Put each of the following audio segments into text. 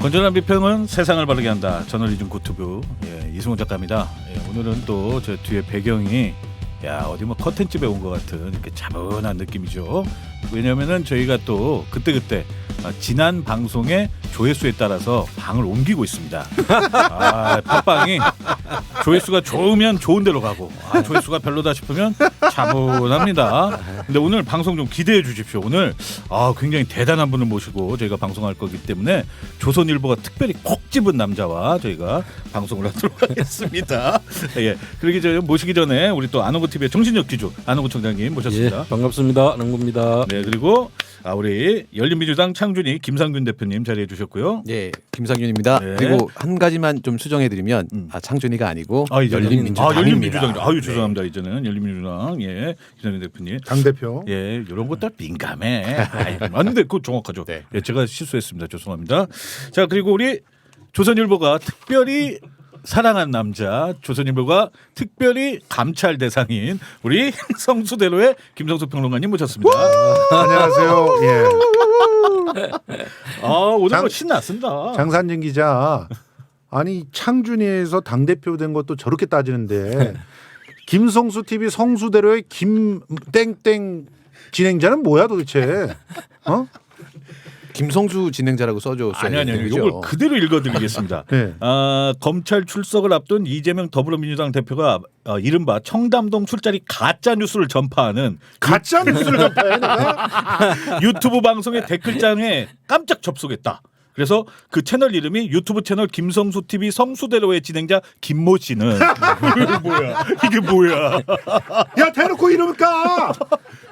건전한 비평은 세상을 바르게 한다. 저널리즘 고투브 이승훈 작가입니다. 오늘은 또 저 뒤에 배경이 어디 뭐 커튼집에 온 것 같은 이렇게 차분한 느낌이죠. 왜냐하면은 저희가 또 그때 지난 방송의 조회수에 따라서 방을 옮기고 있습니다. 팟빵이 조회수가 좋으면 좋은 데로 가고 조회수가 별로다 싶으면 차분합니다. 근데 오늘 방송 좀 기대해 주십시오. 오늘 굉장히 대단한 분을 모시고 저희가 방송할 거기 때문에 조선일보가 특별히 콕 집은 남자와 저희가 방송을 하도록 하겠습니다. 그러기 전에 모시기 전에 우리 또 아노고 TV의 정신력 기주 아노고 청장님 모셨습니다. 반갑습니다. 아노고입니다. 네, 그리고 우리 열린민주당 창준이 김상균 대표님 자리해 주셨고요. 네, 김상균입니다. 네. 그리고 한 가지만 좀 수정해드리면 창준이가 아니고 열린민주당입니다. 열린민주당. 죄송합니다. 이제는 열린민주당 김상균 대표님. 당 대표. 이런 것들 민감해. 맞는데 그거 정확하죠. 네. 제가 실수했습니다. 죄송합니다. 자, 그리고 우리 조선일보가 특별히 사랑한 남자, 조선일보가 특별히 감찰 대상인 우리 성수대로의 김성수 평론가님 모셨습니다. 안녕하세요. 오늘 뭐 신났습니다. 장산진 기자. 아니 창준이에서 당 대표 된 것도 저렇게 따지는데 김성수 TV 성수대로의 김땡땡 진행자는 뭐야 도대체? 김성수 진행자라고 써줬어요. 아니요. 이걸 그대로 읽어드리겠습니다. 네. 검찰 출석을 앞둔 이재명 더불어민주당 대표가 이른바 청담동 술자리 가짜 뉴스를 전파하는 가짜 뉴스를 전파해 내가? 유튜브 방송의 댓글장에 깜짝 접속했다. 그래서 그 채널 이름이 유튜브 채널 김성수 TV 성수대로의 진행자 김모 씨는 이게 뭐야? 야 대놓고 이러면 까.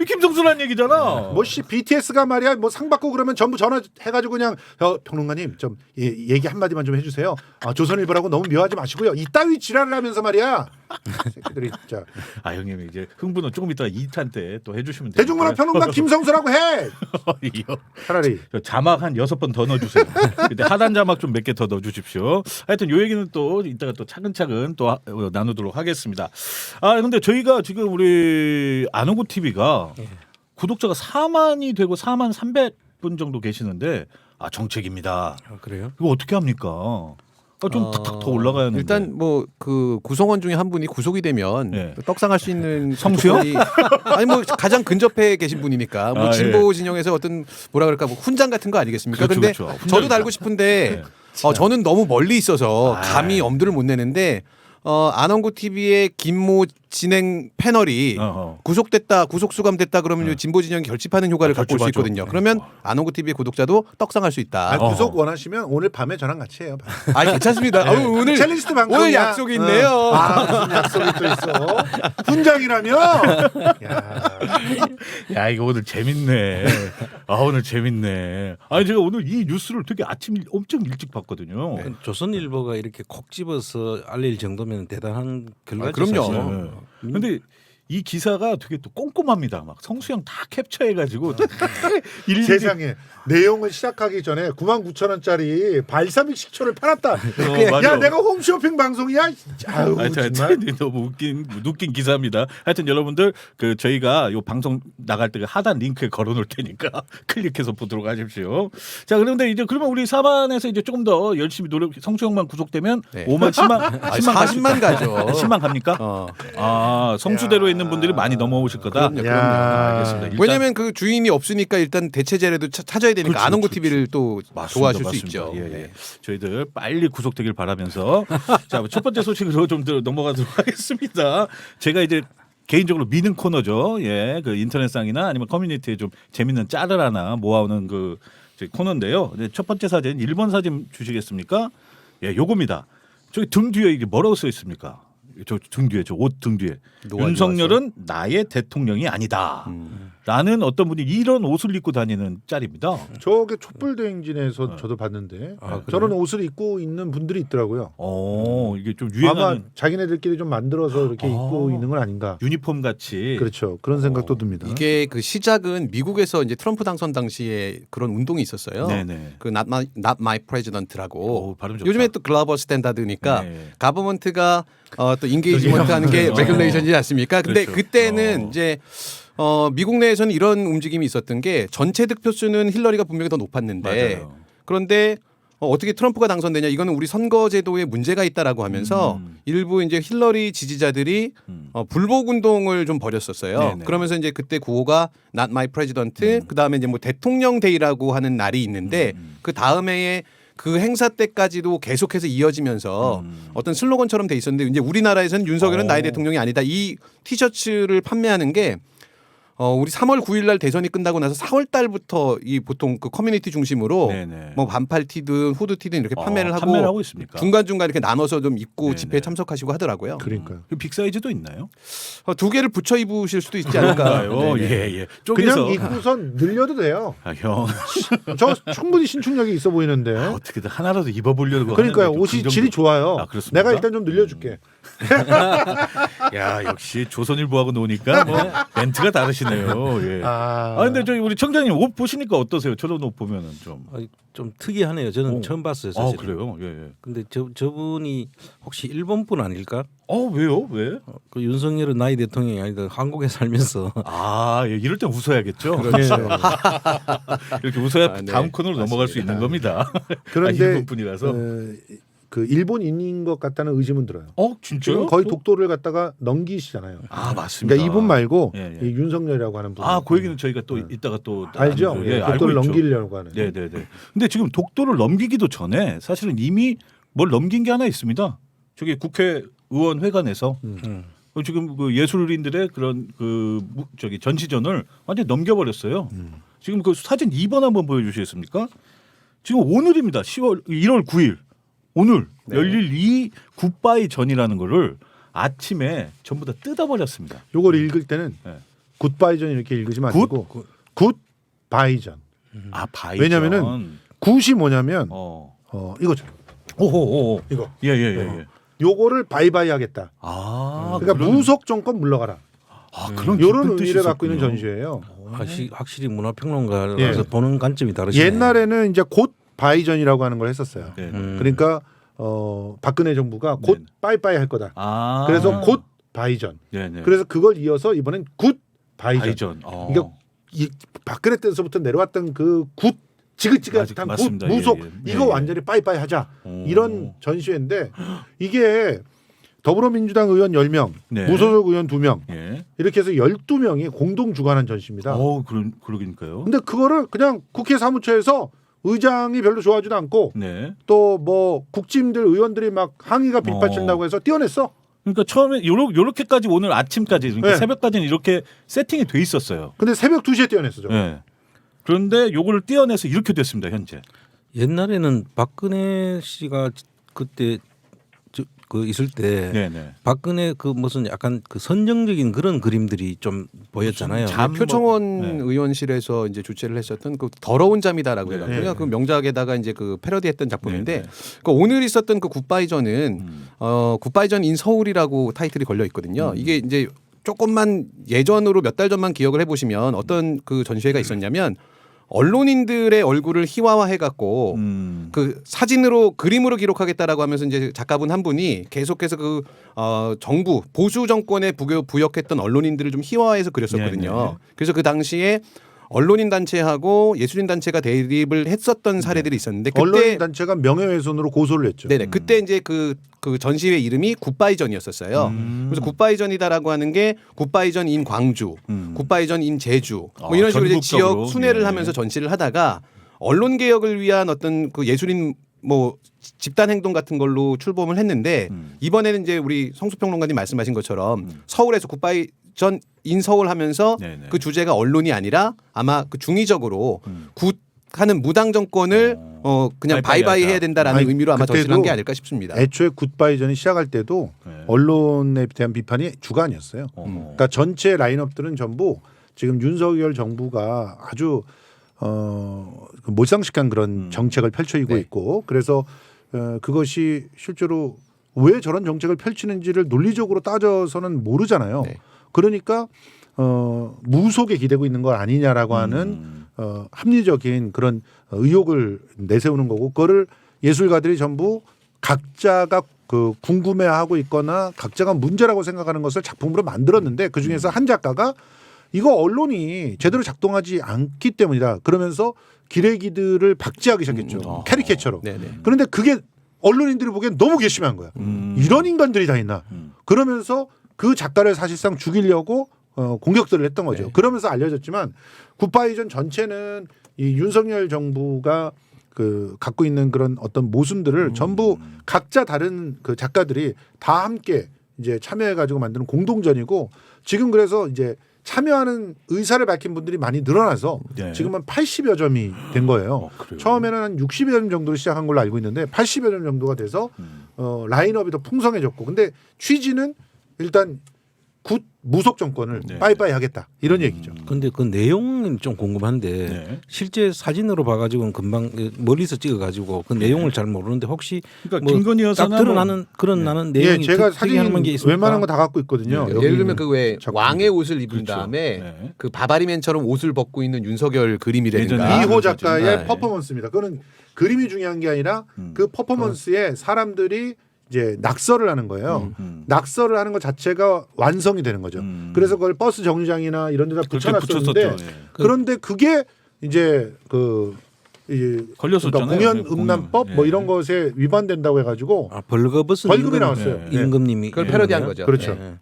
김성수란 얘기잖아. BTS가 말이야 상 받고 그러면 전부 전화해가지고 그냥 평론가님 좀 얘기 한 마디만 좀 해주세요. 조선일보라고 너무 묘하지 마시고요. 이따위 지랄을 하면서 말이야. 새끼들이 진짜. 형님 이제 흥분은 조금 이따 2탄 때 또 해주시면 돼요. 대중문화 평론가 김성수라고 해. 차라리 자막 한 6번 더 넣어주세요. 근데 하단 자막 좀 몇 개 더 넣어주십시오. 하여튼 요 얘기는 또 이따가 또 차근차근 또 나누도록 하겠습니다. 근데 저희가 지금 우리 아노고 TV가 구독자가 4만이 되고 4만 300분 정도 계시는데 정책입니다. 그래요? 이거 어떻게 합니까? 좀 탁탁 더 올라가야 하는데. 일단 뭐 그 구성원 중에 한 분이 구속이 되면 떡상할 수 있는 성수요? 아니 뭐 가장 근접해 계신 분이니까 뭐 진보 진영에서 어떤 뭐라 그럴까 뭐 훈장 같은 거 아니겠습니까? 근데 저도 달고 싶은데 저는 너무 멀리 있어서 감히 엄두를 못 내는데 아노고 TV의 김모 진행 패널이 구속됐다, 구속 수감됐다 그러면 진보 진영이 결집하는 효과를 갖고 올 수 있거든요. 그러면 아노고 TV의 구독자도 떡상할 수 있다. 구속 원하시면 오늘 밤에 저랑 같이 해요. 괜찮습니다. 오늘 챌린지도 방송이야. 오늘 약속이 있네요. 무슨 약속이 또 있어? 훈장이라며? 야 이거 오늘 재밌네. 오늘 재밌네. 제가 오늘 이 뉴스를 되게 아침 엄청 일찍 봤거든요. 조선일보가 이렇게 콕 집어서 알릴 정도면 대단한 결과죠. 그럼요. 근데 이 기사가 되게 또 꼼꼼합니다. 막 성수형 다 캡처해가지고 세상에 내용을 시작하기 전에 99,000원짜리 발사믹 식초를 팔았다. 맞아. 야 내가 홈쇼핑 방송이야. 정말 너무 웃긴 기사입니다. 하여튼 여러분들 저희가 요 방송 나갈 때 하단 링크에 걸어놓을 테니까 클릭해서 보도록 하십시오. 자 그런데 이제 그러면 우리 4만에서 이제 조금 더 열심히 노력. 성수형만 구속되면 5만 10만 가죠. 10만 갑니까? 성수대로에 있는 분들이 많이 넘어오실 거다. 그럼요. 알겠습니다. 일단 왜냐하면 그 주인이 없으니까 일단 대체제라도 찾아야 되니까 아노고 TV를 또 도와줄 수 있죠. 저희들 빨리 구속되길 바라면서 자, 첫 번째 소식으로 좀 넘어가도록 하겠습니다. 제가 이제 개인적으로 미는 코너죠. 그 인터넷상이나 아니면 커뮤니티에 좀 재밌는 짤을 하나 모아오는 그 코너인데요. 첫 번째 사진 1번 사진 주시겠습니까? 요겁니다. 저기 등 뒤에 이게 뭐라고 써 있습니까? 저 등 뒤에 저 옷 등 뒤에 윤석열은 나의 대통령이 아니다. 라는 어떤 분이 이런 옷을 입고 다니는 짤입니다. 저게 촛불대행진에서 저도 봤는데 저런 옷을 입고 있는 분들이 있더라고요. 이게 좀 유행하는 아마 자기네들끼리 좀 만들어서 이렇게 입고 있는 건 아닌가. 유니폼 같이. 그렇죠. 그런 생각도 듭니다. 이게 그 시작은 미국에서 이제 트럼프 당선 당시에 그런 운동이 있었어요. 네네. 그 Not My President라고. 발음 좋다. 요즘에 또 글로벌 스탠다드니까 가버먼트가 또 인게이지먼트 하는 게 레귤레이션이지 않습니까? 근데 그렇죠. 그때는 이제 미국 내에서는 이런 움직임이 있었던 게 전체 득표수는 힐러리가 분명히 더 높았는데 맞아요. 그런데 어떻게 트럼프가 당선되냐 이거는 우리 선거제도에 문제가 있다라고 하면서 일부 이제 힐러리 지지자들이 불복 운동을 좀 벌였었어요. 네네. 그러면서 이제 그때 구호가 Not My President, 그 다음에 이제 뭐 대통령 데이라고 하는 날이 있는데 그 다음 해에 그 행사 때까지도 계속해서 이어지면서 어떤 슬로건처럼 돼 있었는데 이제 우리나라에서는 윤석열은 나의 대통령이 아니다 이 티셔츠를 판매하는 게 우리 3월 9일 날 대선이 끝나고 나서 4월 달부터 이 보통 그 커뮤니티 중심으로 네네. 뭐 반팔 티든 후드 티든 이렇게 판매를 하고 있습니까? 중간중간 이렇게 나눠서 좀 입고 네네. 집회에 참석하시고 하더라고요. 그러니까요. 빅 사이즈도 있나요? 두 개를 붙여 입으실 수도 있지 않을까. 그런가요? 네네. 예. 쪼개서. 그냥 입고선 늘려도 돼요. 아, 형. 저 충분히 신축력이 있어 보이는데. 어떻게든 하나라도 입어보려고. 그러니까요. 하는데 옷이 긍정적- 질이 좋아요. 아, 그렇습니까? 내가 일단 좀 늘려줄게. 야, 역시 조선일보하고 노니까 뭐 멘트가 다르시네요. 예. 아, 근데 저희 우리 청장님 옷 보시니까 어떠세요? 저런 옷 보면은 좀. 좀 특이하네요. 저는 오. 처음 봤어요. 아, 사실. 그래요? 예. 근데 저분이 혹시 일본 분 아닐까? 왜요? 왜? 그 윤석열은 나의 대통령이 아니다. 한국에 살면서 아, 예, 이럴 땐 웃어야겠죠. 그렇죠. 이렇게 웃어야 아, 네. 다음 코너로 넘어갈 수 있는 겁니다. 그런데 일본 분이라서. 그 일본인인 것 같다는 의심은 들어요. 진짜요? 지금 거의 또? 독도를 갖다가 넘기시잖아요. 아, 맞습니다. 그러니까 이분 말고 예, 예. 이 윤석열이라고 하는 분. 그 얘기는 저희가 또 이따가 또 알죠? 알고 예, 알고 독도를 있죠. 넘기려고 하는. 네네네. 근데 지금 독도를 넘기기도 전에 사실은 이미 뭘 넘긴 게 하나 있습니다. 저기 국회의원 회관에서 지금 그 예술인들의 그런 저기 전시전을 완전 히 넘겨버렸어요. 지금 그 사진 2번 한번 보여주시겠습니까? 지금 오늘입니다. 1월 9일 오늘 네. 열릴 이 굿바이 전이라는 거를 아침에 전부 다 뜯어버렸습니다. 요걸 읽을 때는 네. 굿바이전 이렇게 읽으시면 안 굿? 되고 굿바이전. 바이전. 왜냐면은 굿이 뭐냐면 이거죠. 오호오. 이거. 예. 요거를 바이바이 하겠다. 그러니까 무속 정권 물러가라. 그런 요런 깊은 뜻이 의미를 갖고 있는 있었군요. 전시회예요. 확실히 문화평론가라서 예. 보는 관점이 다르시네요. 옛날에는 이제 곧 바이전이라고 하는 걸 했었어요. 네. 그러니까 박근혜 정부가 곧 네. 빠이빠이 할 거다. 아. 그래서 곧 바이전. 네네. 그래서 그걸 이어서 이번엔 굿 바이전. 바이전. 그러니까 이 박근혜 때서부터 내려왔던 그 굿 지긋지긋한 굿 맞습니다. 무속 예. 이거 예. 완전히 빠이빠이 하자. 오. 이런 전시회인데 이게 더불어민주당 의원 10명, 네. 무소속 의원 2명 예. 이렇게 해서 12명이 공동 주관한 전시입니다. 그러니까요. 근데 그거를 그냥 국회 사무처에서 의장이 별로 좋아하지도 않고 네. 또 뭐 국짐들 의원들이 막 항의가 빗발친다고 해서 띄어냈어. 그러니까 처음에 요렇게까지 오늘 아침까지 그러니까 네. 새벽까지는 이렇게 세팅이 돼 있었어요. 근데 새벽 2시에 띄어냈어. 저거. 예. 그런데 요거를 떼어내서 이렇게 됐습니다, 현재. 옛날에는 박근혜 씨가 그때 그 있을 때 네네. 박근혜 그 무슨 약간 그 선정적인 그런 그림들이 좀 보였잖아요. 잠- 표창원 네. 의원실에서 이제 주최를 했었던 그 더러운 잠이다라고 네. 해가지고요. 네. 그 명작에다가 이제 그 패러디했던 작품인데 네. 그 오늘 있었던 그 굿바이전은 굿바이전 인 서울이라고 타이틀이 걸려 있거든요. 이게 이제 조금만 예전으로 몇 달 전만 기억을 해보시면 어떤 그 전시회가 있었냐면 언론인들의 얼굴을 희화화해 갖고 그 사진으로 그림으로 기록하겠다라고 하면서 이제 작가분 한 분이 계속해서 그 정부 보수 정권에 부역했던 언론인들을 좀 희화화해서 그렸었거든요. 네네. 그래서 그 당시에 언론인 단체하고 예술인 단체가 대립을 했었던 사례들이 있었는데 그때 언론인 단체가 명예훼손으로 고소를 했죠. 네네 그때 이제 그 전시회 이름이 굿바이전이었었어요. 그래서 굿바이전이다라고 하는 게 굿바이전 인 광주, 굿바이전 인 제주 뭐 이런 식으로 이제 전국적으로. 지역 순회를 네. 하면서 전시를 하다가 언론 개혁을 위한 어떤 그 예술인 뭐 집단 행동 같은 걸로 출범을 했는데 이번에는 이제 우리 성수평론가님 말씀하신 것처럼 서울에서 굿바이전 인 서울 하면서 네네. 그 주제가 언론이 아니라 아마 그 중의적으로 굿 하는 무당 정권을 그냥 바이바이 바이바이 하자. 해야 된다라는 아니, 의미로 아마 전시를 한 게 그때도 아닐까 싶습니다. 애초에 굿바이전이 시작할 때도 네. 언론에 대한 비판이 주가 아니었어요. 어머. 그러니까 전체 라인업들은 전부 지금 윤석열 정부가 아주 몰상식한 그런 정책을 펼쳐이고 네. 있고 그래서 그것이 실제로 왜 저런 정책을 펼치는지를 논리적으로 따져서는 모르잖아요. 네. 그러니까 무속에 기대고 있는 거 아니냐라고 하는 합리적인 그런 의혹을 내세우는 거고 그거를 예술가들이 전부 각자가 그 궁금해하고 있거나 각자가 문제라고 생각하는 것을 작품으로 만들었는데 그 중에서 한 작가가 이거 언론이 제대로 작동하지 않기 때문이다. 그러면서 기레기들을 박제하기 시작했죠. 캐리케처로. 네네. 그런데 그게 언론인들이 보기엔 너무 괘씸한 거야. 이런 인간들이 다 있나. 그러면서 그 작가를 사실상 죽이려고 공격들을 했던 거죠. 네. 그러면서 알려졌지만 굿바이전 전체는 이 윤석열 정부가 그 갖고 있는 그런 어떤 모순들을 전부 각자 다른 그 작가들이 다 함께 이제 참여해가지고 만드는 공동전이고 지금 그래서 이제 참여하는 의사를 밝힌 분들이 많이 늘어나서 네. 지금은 80여 점이 된 거예요. 그래요? 처음에는 한 60여 점 정도로 시작한 걸로 알고 있는데 80여 점 정도가 돼서 라인업이 더 풍성해졌고 근데 취지는 일단 굿 무속 정권을 네. 빠이빠이 하겠다 이런 얘기죠. 근데 그 내용은 좀 궁금한데 네. 실제 사진으로 봐가지고는 금방 멀리서 찍어가지고 그 내용을 잘 모르는데 혹시 그러니까 뭐 김건희 딱 여사나 드러나는 그런 나는 예, 내용이 제가 특이한 사진 게 있습니까? 웬만한 거 다 갖고 있거든요. 네. 여기 예를 들면 있는 그 왜 작품. 왕의 옷을 입은 그렇죠. 다음에 네. 그 바바리맨처럼 옷을 벗고 있는 윤석열 그림이라든가 예전에 이호 작가의 네. 퍼포먼스입니다. 그거는 그림이 중요한 게 아니라 그 퍼포먼스에 사람들이 이제 낙서를 하는 거예요. 낙서를 하는 것 자체가 완성이 되는 거죠. 그래서 그걸 버스 정류장이나 이런 데다 그렇게 붙여놨었는데 붙였었죠. 예. 그런데 그게 이제 이 걸렸었잖아요. 공연 네, 음란법 공연. 뭐 예. 이런 것에 위반된다고 해가지고 벌거벗은 벌금이 나왔어요. 네. 임금님이 그걸 패러디한 있는 거죠. 그렇죠. 네.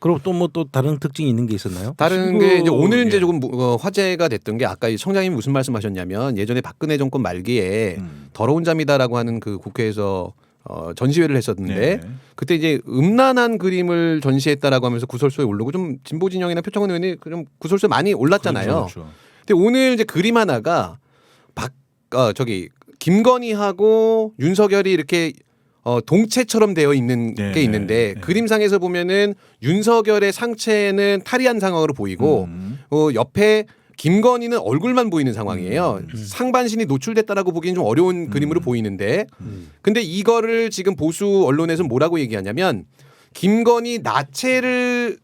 그리고 또 뭐 또 다른 특징이 있는 게 있었나요? 다른 게 이제 오늘 이제 예. 조금 화제가 됐던 게 아까 이 청장님이 무슨 말씀하셨냐면 예전에 박근혜 정권 말기에 더러운 잠이다라고 하는 그 국회에서 전시회를 했었는데 네. 그때 이제 음란한 그림을 전시했다라고 하면서 구설수에 오르고 좀 진보 진영이나 표창원 의원이 좀 구설수에 많이 올랐잖아요. 그렇죠. 근데 오늘 이제 그림 하나가 김건희하고 윤석열이 이렇게 동체처럼 되어 있는 네, 게 있는데 네. 그림상에서 보면은 윤석열의 상체는 탈의한 상황으로 보이고 옆에 김건희는 얼굴만 보이는 상황이에요. 상반신이 노출됐다라고 보기엔 좀 어려운 그림으로 보이는데 근데 이거를 지금 보수 언론에서 뭐라고 얘기하냐면 김건희 나체를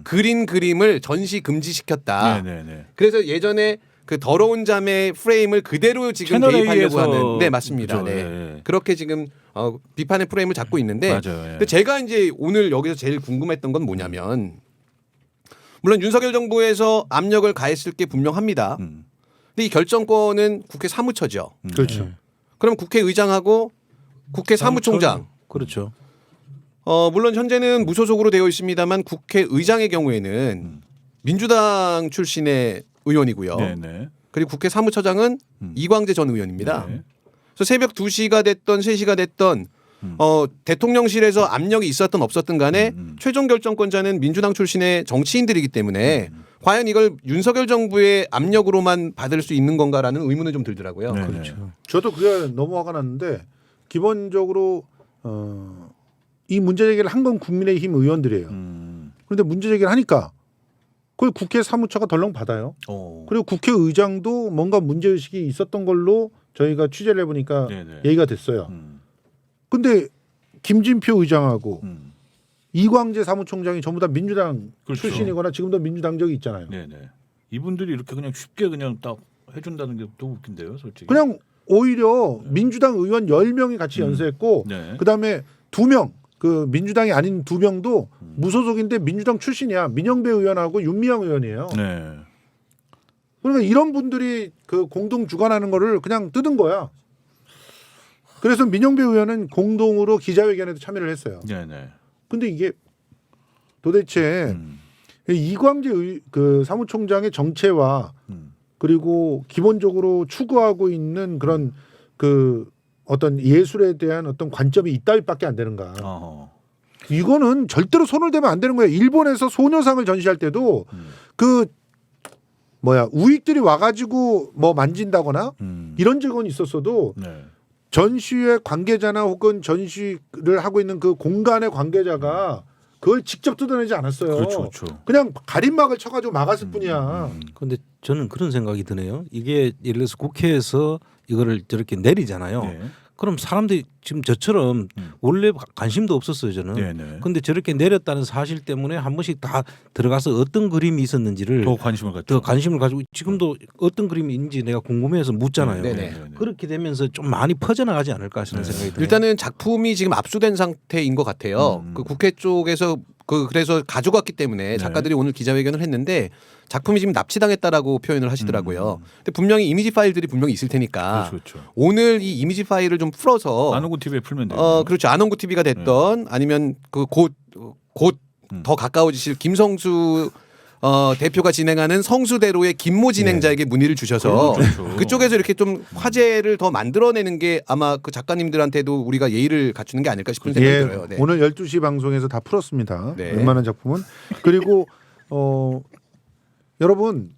그린 그림을 전시 금지시켰다. 네네네. 그래서 예전에 그 더러운 잠의 프레임을 그대로 지금 채널 대입하려고 A에서 하는 네 맞습니다. 그죠, 네. 네. 그렇게 지금 비판의 프레임을 잡고 있는데 맞아요. 예. 근데 제가 이제 오늘 여기서 제일 궁금했던 건 뭐냐면 물론 윤석열 정부에서 압력을 가했을 게 분명합니다. 근데 이 결정권은 국회 사무처죠. 그렇죠. 그럼 국회의장하고 국회 사무총장 그렇죠. 물론 현재는 무소속으로 되어 있습니다만 국회의장의 경우에는 민주당 출신의 의원이고요. 네네. 그리고 국회 사무처장은 이광재 전 의원입니다. 네. 그래서 새벽 2시가 됐던 3시가 됐던 대통령실에서 압력이 있었던 없었든 간에 최종 결정권자는 민주당 출신의 정치인들이기 때문에 과연 이걸 윤석열 정부의 압력으로만 받을 수 있는 건가라는 의문은 좀 들더라고요. 네네. 그렇죠. 저도 그게 너무 화가 났는데 기본적으로 이 문제 제기를 한 건 국민의힘 의원들이에요. 그런데 문제 제기를 하니까 그걸 국회 사무처가 덜렁 받아요. 그리고 국회의장도 뭔가 문제의식이 있었던 걸로 저희가 취재를 해보니까 네네. 얘기가 됐어요. 근데 김진표 의장하고 이광재 사무총장이 전부 다 민주당 그렇죠. 출신이거나 지금도 민주당적이 있잖아요. 네네. 이분들이 이렇게 그냥 쉽게 그냥 딱 해준다는 게 또 웃긴데요, 솔직히. 그냥 오히려 민주당 의원 10명이 같이 연설했고 네. 그다음에 2명 그 민주당이 아닌 2명도 무소속인데 민주당 출신이야. 민영배 의원하고 윤미향 의원이에요. 네. 그러니까 이런 분들이 그 공동 주관하는 거를 그냥 뜯은 거야. 그래서 민영배 의원은 공동으로 기자회견에도 참여를 했어요. 네네. 근데 이게 도대체 이광재 그 사무총장의 정체와 그리고 기본적으로 추구하고 있는 그런 그 어떤 예술에 대한 어떤 관점이 이따위밖에 안 되는가. 이거는 절대로 손을 대면 안 되는 거예요. 일본에서 소녀상을 전시할 때도 그 우익들이 와가지고 뭐 만진다거나 이런 적은 있었어도 네. 전시회 관계자나 혹은 전시를 하고 있는 그 공간의 관계자가 그걸 직접 뜯어내지 않았어요. 그렇죠, 그렇죠. 그냥 가림막을 쳐가지고 막았을 뿐이야. 그런데 저는 그런 생각이 드네요. 이게 예를 들어서 국회에서 이거를 저렇게 내리잖아요. 네. 그럼 사람들이 지금 저처럼 원래 관심도 없었어요 저는. 네네. 근데 저렇게 내렸다는 사실 때문에 한 번씩 다 들어가서 어떤 그림이 있었는지를 더 관심을 갖죠. 더 관심을 가지고 지금도 어떤 그림이 있는지 내가 궁금해서 묻잖아요. 네네. 그렇게 되면서 좀 많이 퍼져나가지 않을까 하는 생각이 들어요. 일단은 작품이 지금 압수된 상태인 것 같아요. 그 국회 쪽에서 그래서 가져갔기 때문에 작가들이 오늘 기자회견을 했는데 작품이 지금 납치당했다라고 표현을 하시더라고요. 근데 분명히 이미지 파일들이 분명히 있을 테니까 그렇죠. 오늘 이 이미지 파일을 좀 풀어서 안홍구 TV에 풀면 돼요. 그렇죠. 안홍구 TV가 됐던 아니면 그 곧 더 가까워지실 김성수 대표가 진행하는 성수대로의 김모 진행자에게 문의를 주셔서 그렇죠. 그쪽에서 이렇게 좀 화제를 더 만들어내는 게 아마 그 작가님들한테도 우리가 예의를 갖추는 게 아닐까 싶은 생각이 들어요. 네. 오늘 12시 방송에서 다 풀었습니다. 네. 웬만한 작품은. 그리고 여러분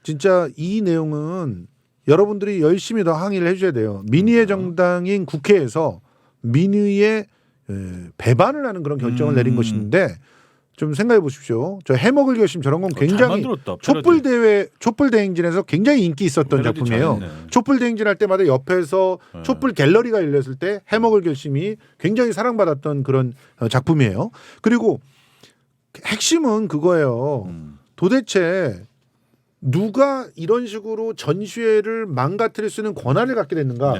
진짜 이 내용은 여러분들이 열심히 더 항의를 해줘야 돼요. 민의의 정당인 국회에서 민의의 배반을 하는 그런 결정을 내린 것인데 좀 생각해 보십시오. 저 해먹을 결심 저런 건 굉장히 촛불 대행진에서 굉장히 인기 있었던 작품이에요. 촛불 대행진 할 때마다 옆에서 촛불 갤러리가 열렸을 때 해먹을 결심이 굉장히 사랑받았던 그런 작품이에요. 그리고 핵심은 그거예요. 도대체 누가 이런 식으로 전시회를 망가뜨릴 수 있는 권한을 갖게 됐는가?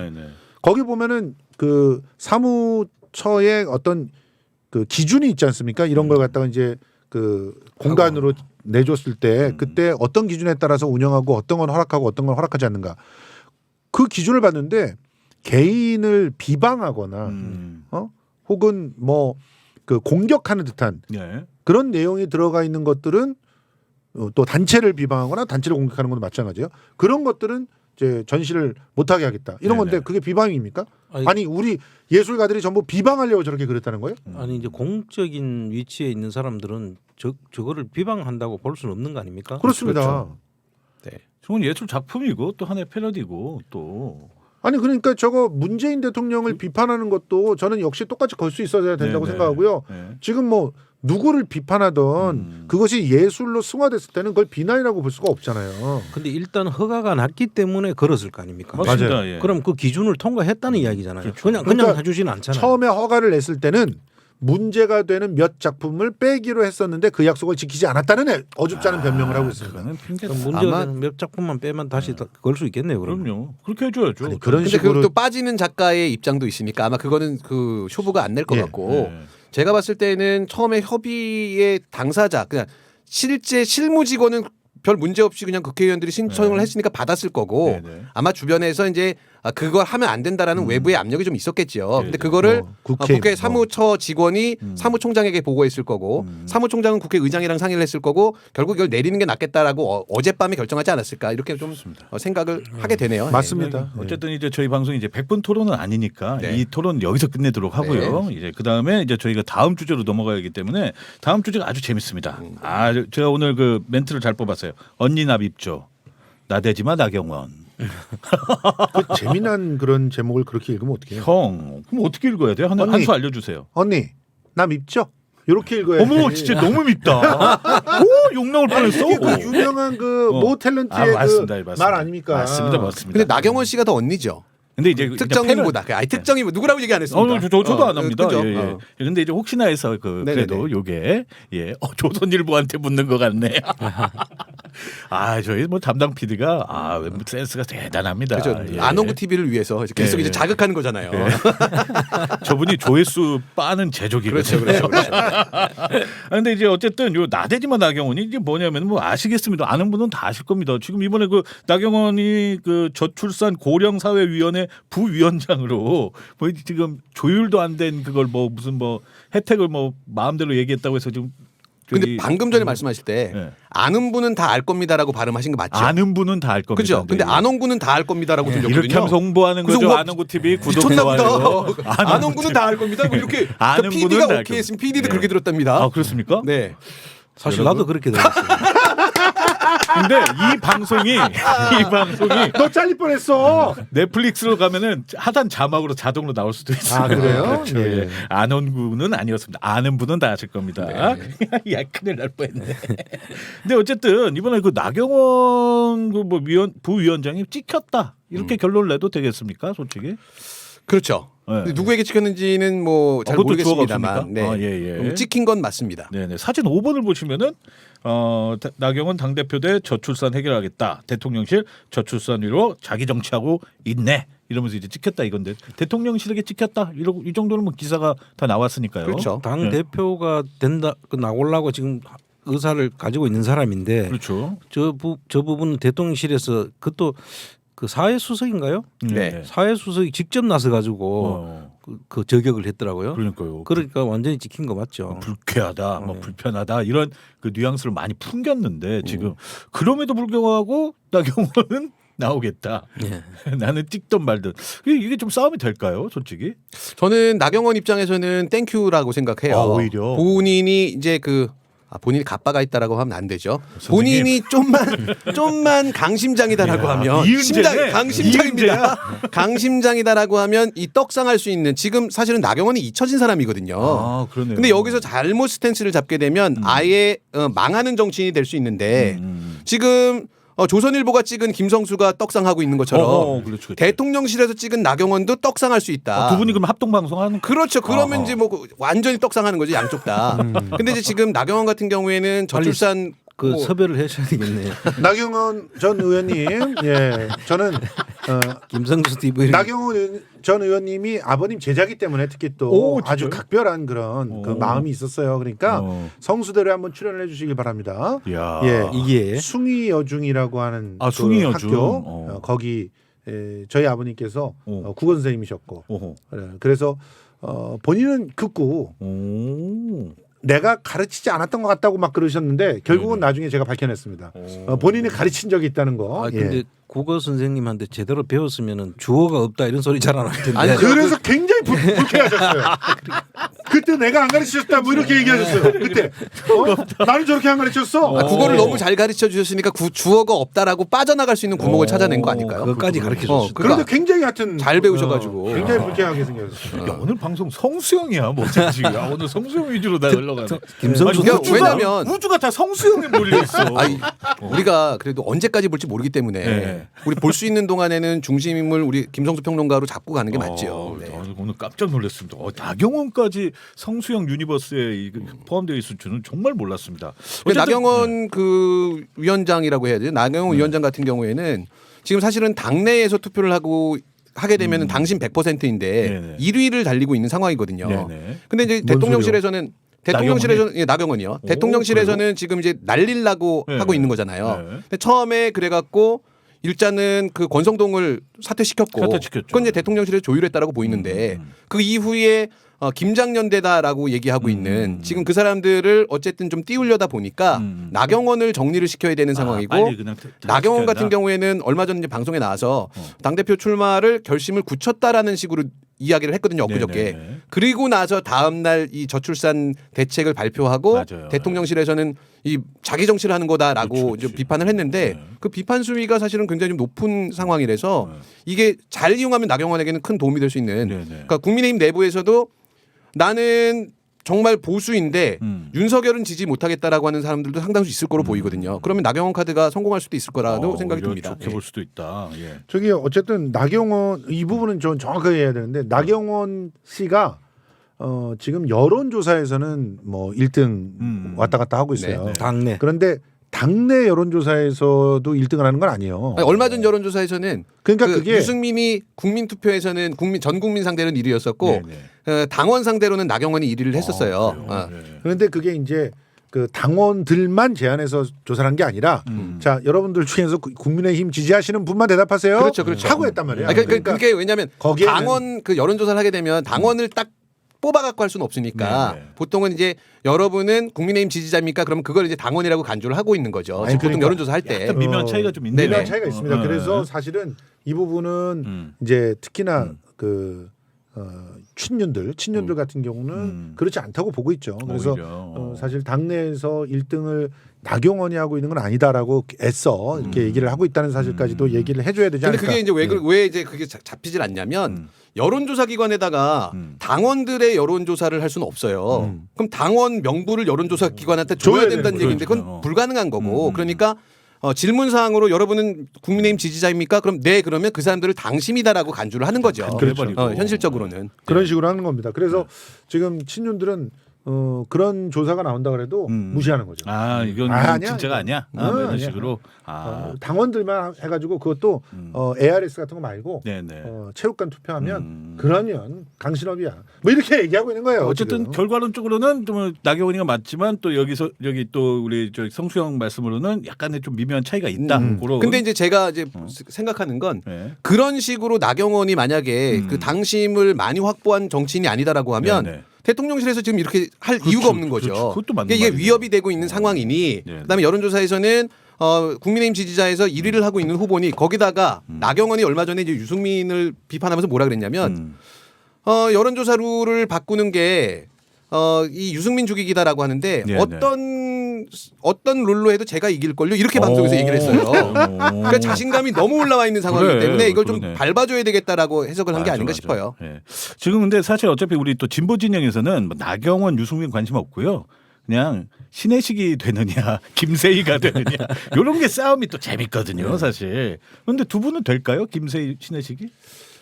거기 보면은 그 사무처의 어떤 그 기준이 있지 않습니까? 이런 걸 갖다가 이제 그 공간으로 내줬을 때 그때 어떤 기준에 따라서 운영하고 어떤 건 허락하고 어떤 건 허락하지 않는가? 그 기준을 봤는데 개인을 비방하거나 혹은 뭐 그 공격하는 듯한 그런 내용이 들어가 있는 것들은 또 단체를 비방하거나 단체를 공격하는 것도 마찬가지예요. 그런 것들은 이제 전시를 못하게 하겠다. 이런 건데 그게 비방입니까? 아니 우리 예술가들이 전부 비방하려고 저렇게 그랬다는 거예요? 아니 이제 공적인 위치에 있는 사람들은 저거를 비방한다고 볼 수는 없는 거 아닙니까? 그렇습니다. 그렇죠. 네. 저건 예술 작품이고 또 하나의 패러디고 또 아니 그러니까 저거 문재인 대통령을 비판하는 것도 저는 역시 똑같이 걸 수 있어야 된다고 생각하고요. 지금 뭐 누구를 비판하던 그것이 예술로 승화됐을 때는 그걸 비난이라고 볼 수가 없잖아요. 근데 일단 허가가 났기 때문에 걸었을 거 아닙니까? 맞습니다. 맞아요. 예. 그럼 그 기준을 통과했다는 이야기잖아요. 그렇죠. 그냥 그러니까 해주지는 않잖아요. 처음에 허가를 냈을 때는 문제가 되는 몇 작품을 빼기로 했었는데 그 약속을 지키지 않았다는 어줍지 않은 변명을 하고 있습니다. 그거는 핑계다. 그럼 문제가 되는 몇 작품만 빼면 다시 걸 수 있겠네요. 그러면. 그럼요. 그렇게 해줘야죠. 아니, 그런 근데 식으로 그또 빠지는 작가의 입장도 있으니까 아마 그거는 그 쇼부가 안 낼 것 같고 제가 봤을 때는 처음에 협의의 당사자 그냥 실제 실무 직원은 별 문제 없이 그냥 국회의원들이 신청을 했으니까 받았을 거고 아마 주변에서 이제 그걸 하면 안 된다라는 외부의 압력이 좀 있었겠죠. 근데 그거를 국회 사무처 직원이 사무총장에게 보고했을 거고 사무총장은 국회의장이랑 상의를 했을 거고 결국 이걸 내리는 게 낫겠다라고 어젯밤에 결정하지 않았을까 이렇게 좀 생각을 하게 되네요. 맞습니다. 어쨌든 이제 저희 방송이 이제 100분 토론은 아니니까 이 토론 여기서 끝내도록 하고요. 이제 그 다음에 이제 저희가 다음 주제로 넘어가야 하기 때문에 다음 주제가 아주 재밌습니다. 제가 오늘 그 멘트를 잘 뽑았어요. 언니 납입죠. 나대지마 나경원. 그 재미난 그런 제목을 그렇게 읽으면 어떻게 해요? 형, 그럼 어떻게 읽어야 돼요? 한 수 알려주세요. 언니 나 밉죠? 이렇게 읽어야지. 어머, 진짜 너무 밉다. 오, 욕 나올 뻔했어. 이게 그 유명한 그 모 탤런트의 맞습니다. 그 말 아닙니까? 맞습니다. 근데 나경원 씨가 더 언니죠. 근데 이제 특정인보다 아니 특정인 누구라고 얘기 안 했습니다. 저도 안 합니다. 그죠? 근데 이제 혹시나 해서 그래도 요게 조선일보한테 묻는 것 같네. 저희 뭐 담당 PD가 센스가 대단합니다. 그죠. 안홍구 TV를 위해서 계속 이제 자극하는 거잖아요. 저분이 조회수 빠는 제조기거든요. 그렇죠. 근데 이제 어쨌든 요 나대지마 나경원이 이게 뭐냐면 뭐 아시겠습니다. 아는 분은 다 아실 겁니다. 지금 이번에 그 나경원이 그 저출산 고령사회위원회 부위원장으로 뭐 지금 조율도 안 된 그걸 뭐 무슨 뭐 혜택을 뭐 마음대로 얘기했다고 해서 지금 근데 방금 전에 말씀하실 때 아는 분은 다 알 겁니다라고 발음하신 거 맞죠? 아는 분은 다 알 겁니다. 그죠? 근데 안홍구는 다 알 겁니다라고 들렸거든요. 이렇게 하면서 홍보하는 거죠. 안홍구 TV 구독 좋아요. 안홍구는 다 알 겁니다. 이렇게 아는 PD가 분은 오케이 했으면 PD도 그렇게 들었답니다. 아 그렇습니까? 네. 사실 나도 그렇게 들었어요. 근데 이 방송이 너 잘릴 뻔했어. 넷플릭스로 가면은 하단 자막으로 자동으로 나올 수도 있어요. 아 그래요? 그렇죠. 예. 아는 아니었습니다. 아는 분은 다 아실 겁니다. 야 큰일 날 뻔했네. 근데 어쨌든 이번에 그 나경원 그 뭐 부위원장이 찍혔다 이렇게 결론을 내도 되겠습니까, 솔직히? 그렇죠. 네. 누구에게 찍혔는지는 뭐 잘 그것도 주어가 모르겠습니다만 없습니까? 아, 예, 예. 찍힌 건 맞습니다. 네네. 사진 5번을 보시면은 나경원 당대표 대 저출산 해결하겠다. 대통령실 저출산위로 자기 정치하고 있네. 이러면서 이제 찍혔다 이건데 대통령실에게 찍혔다. 이 정도는 뭐 기사가 다 나왔으니까요. 그렇죠. 당 네. 대표가 된다 나오려고 지금 의사를 가지고 있는 사람인데 그렇죠. 저 부분은 대통령실에서 그것도 그 사회수석인가요? 네. 사회수석이 직접 나서 가지고 그 저격을 했더라고요. 그러니까요. 그러니까 완전히 찍힌 거 맞죠. 불쾌하다, 뭐 네. 불편하다 이런 그 뉘앙스를 많이 풍겼는데 지금 그럼에도 불구하고 나경원은 나오겠다. 네. 나는 찍던 말든 이게 좀 싸움이 될까요, 솔직히? 저는 나경원 입장에서는 땡큐라고 생각해요. 아, 오히려. 본인이 이제 본인이 갑바가 있다라고 하면 안 되죠. 선생님. 본인이 좀만 강심장이다라고 야, 하면 이은재네. 강심장입니다. 강심장이다라고 하면 이 떡상할 수 있는 지금 사실은 나경원이 잊혀진 사람이거든요. 아, 그러네요. 근데 여기서 잘못 스탠스를 잡게 되면 아예 망하는 정치인이 될 수 있는데 지금 조선일보가 찍은 김성수가 떡상하고 있는 것처럼 그렇죠. 대통령실에서 찍은 나경원도 떡상할 수 있다. 두 분이 그럼 합동 방송하는 그렇죠. 그러면 아. 이제 뭐 완전히 떡상하는 거죠 양쪽 다. 근데 이제 지금 나경원 같은 경우에는 저출산 그 뭐 섭외를 하셔야 되겠네요. 나경원 전 의원님, 예, 저는 김성수 TV 나경원 전 의원님이 아버님 제자기 때문에 특히 또 오, 아주 진짜요? 각별한 그런 그 마음이 있었어요. 그러니까 성수대로에 한번 출연을 해주시길 바랍니다. 야. 예, 이게 숭이 여중이라고 하는 아, 그 숭이 여중. 학교 거기 저희 아버님께서 국어 선생님이셨고 오호. 그래서 본인은 극구 오. 내가 가르치지 않았던 것 같다고 막 그러셨는데 결국은 네네. 나중에 제가 밝혀냈습니다. 본인이 가르친 적이 있다는 거. 아 근데 예. 국어 선생님한테 제대로 배웠으면은 주어가 없다 이런 소리 잘 안 할 텐데. 아니, 그래서 굉장히 불쾌하셨어요. 그때 내가 안 가르쳤다 뭐 이렇게 얘기하셨어요. 그때 나는 저렇게 안 가르쳤어. 국어를 너무 잘 가르쳐 주셨으니까 주어가 없다라고 빠져나갈 수 있는 구멍을 찾아낸 거 아닐까요? 그것까지 가르쳐 줬어요. 그런데 굉장히 하여튼 잘 배우셔가지고. 굉장히 불쾌하게 생겼어요. 야, 오늘 방송 성수형이야 뭐 지금. 야, 오늘 성수형 위주로 다 흘러가네. 김성수 그러니까 우주가, 왜냐면 우주가 다 성수형에 몰려 있어. 아니, 우리가 그래도 언제까지 볼지 모르기 때문에 네. 우리 볼 수 있는 동안에는 중심을 우리 김성수 평론가로 잡고 가는 게 맞죠. 네. 오늘 깜짝 놀랐습니다. 나경원까지 성수형 유니버스에 포함되어 있을 줄은 정말 몰랐습니다. 근데 어쨌든, 나경원 그 위원장이라고 해야 되죠. 나경원 위원장 같은 경우에는 지금 사실은 당내에서 투표를 하게 되면 당신 100%인데 네네. 1위를 달리고 있는 상황이거든요. 네네. 근데 이제 대통령실에서는 예, 나경원이요. 오, 대통령실에서는 지금 이제 날리려고 네. 하고 있는 거잖아요. 네. 근데 처음에 그래갖고 일단은 그 권성동을 사퇴시켰고, 사퇴시켰죠. 그건 이제 대통령실에서 조율했다라고 보이는데 그 이후에 김장연대다라고 얘기하고 있는 지금 그 사람들을 어쨌든 좀 띄우려다 보니까 나경원을 정리를 시켜야 되는 상황이고 빨리 그냥 나경원 시켜야 같은 된다? 경우에는 얼마 전에 이제 방송에 나와서 당대표 출마를 결심을 굳혔다라는 식으로 이야기를 했거든요 엊그저께. 네네네. 그리고 나서 다음 날 이 저출산 대책을 발표하고 맞아요. 대통령실에서는 이 자기 정치를 하는 거다라고 그렇지, 이제 그렇지. 비판을 했는데 네. 그 비판 수위가 사실은 굉장히 좀 높은 상황이라서 이게 잘 이용하면 나경원에게는 큰 도움이 될 수 있는. 네네. 그러니까 국민의힘 내부에서도 나는 정말 보수인데 윤석열은 지지 못하겠다라고 하는 사람들도 상당수 있을 거로 보이거든요. 그러면 나경원 카드가 성공할 수도 있을 거라고 생각이 오히려 듭니다. 좋게 볼 수도 있다. 예. 저기 어쨌든 나경원 이 부분은 좀 정확하게 해야 되는데 나경원 씨가 지금 여론조사에서는 뭐 1등 왔다 갔다 하고 있어요. 네. 당내. 그런데 당내 여론조사에서도 1등을 하는 건 아니에요. 아니, 얼마 전 여론조사에서는 그러니까 그 그게 유승민이 국민투표에서는 전 국민 상대로는 1위였었고 네네. 당원 상대로는 나경원이 1위를 했었어요. 그래요? 네. 그런데 그게 이제 그 당원들만 제안해서 조사를 한 게 아니라 자 여러분들 중에서 국민의힘 지지하시는 분만 대답하세요. 그렇죠, 그렇죠. 하고 했단 말이에요. 아니, 그게 왜냐하면 거기에는- 당원 그 여론조사를 하게 되면 당원을 딱 뽑아갖고 할 수는 없으니까 네네. 보통은 이제 여러분은 국민의힘 지지자입니까? 그러면 그걸 이제 당원이라고 간주를 하고 있는 거죠. 아니, 지금 보통 그러니까 여론조사 할 때. 약간 미묘한 차이가 좀 있네요. 미묘한 차이가 있습니다. 네. 그래서 사실은 이 부분은 이제 특히나 그 친윤들 같은 경우는 그렇지 않다고 보고 있죠. 그래서 오히려. 사실 당내에서 1등을 나경원이 하고 있는 건 아니다라고 애써 이렇게 얘기를 하고 있다는 사실까지도 얘기를 해줘야 되지 근데 않을까. 그게 이제 왜 이제 그게 잡히질 않냐면 여론조사 기관에다가 당원들의 여론조사를 할 수는 없어요. 그럼 당원 명부를 여론조사 기관한테 줘야 줘야 된다는 되는 얘기인데 그건 거죠. 불가능한 거고. 그러니까 질문 사항으로 여러분은 국민의힘 지지자입니까? 그럼 네 그러면 그 사람들을 당심이다라고 간주를 하는 거죠. 그렇죠. 현실적으로는 그런 식으로 하는 겁니다. 그래서 지금 친윤들은 그런 조사가 나온다 그래도 무시하는 거죠. 아 이건 아니야, 진짜가 아니야. 이런 식으로. 당원들만 해가지고 그것도 ARS 같은 거 말고 네네. 체육관 투표하면 그러면 강신업이야. 뭐 이렇게 얘기하고 있는 거예요. 어쨌든 지금. 결과론적으로는 좀 나경원이가 맞지만 또 여기 또 우리 저 성수영 말씀으로는 약간의 좀 미묘한 차이가 있다. 그런. 근데 이제 제가 이제 생각하는 건 네. 그런 식으로 나경원이 만약에 그 당심을 많이 확보한 정치인이 아니다라고 하면 네네. 대통령실에서 지금 이렇게 할 그렇죠, 이유가 없는 거죠. 그렇죠. 그것도 맞는 이게 말이네요. 위협이 되고 있는 상황이니 네. 그다음에 여론조사에서는 국민의힘 지지자에서 1위를 하고 있는 후보니 거기다가 나경원이 얼마 전에 이제 유승민을 비판하면서 뭐라 그랬냐면 여론조사 룰을 바꾸는 게 이 유승민 죽이기다라고 하는데 네네. 어떤 룰로 해도 제가 이길 걸요 이렇게 방송에서 얘기를 했어요. 그러니까 자신감이 너무 올라와 있는 상황이기 그래, 때문에 이걸 그러네. 좀 밟아줘야 되겠다라고 해석을 한 게 아닌가 맞아. 싶어요. 예. 지금 근데 사실 어차피 우리 또 진보 진영에서는 뭐 나경원, 유승민 관심 없고요. 그냥 신혜식이 되느냐, 김세희가 되느냐 이런 게 싸움이 또 재밌거든요, 사실. 그런데 두 분은 될까요, 김세희, 신혜식이?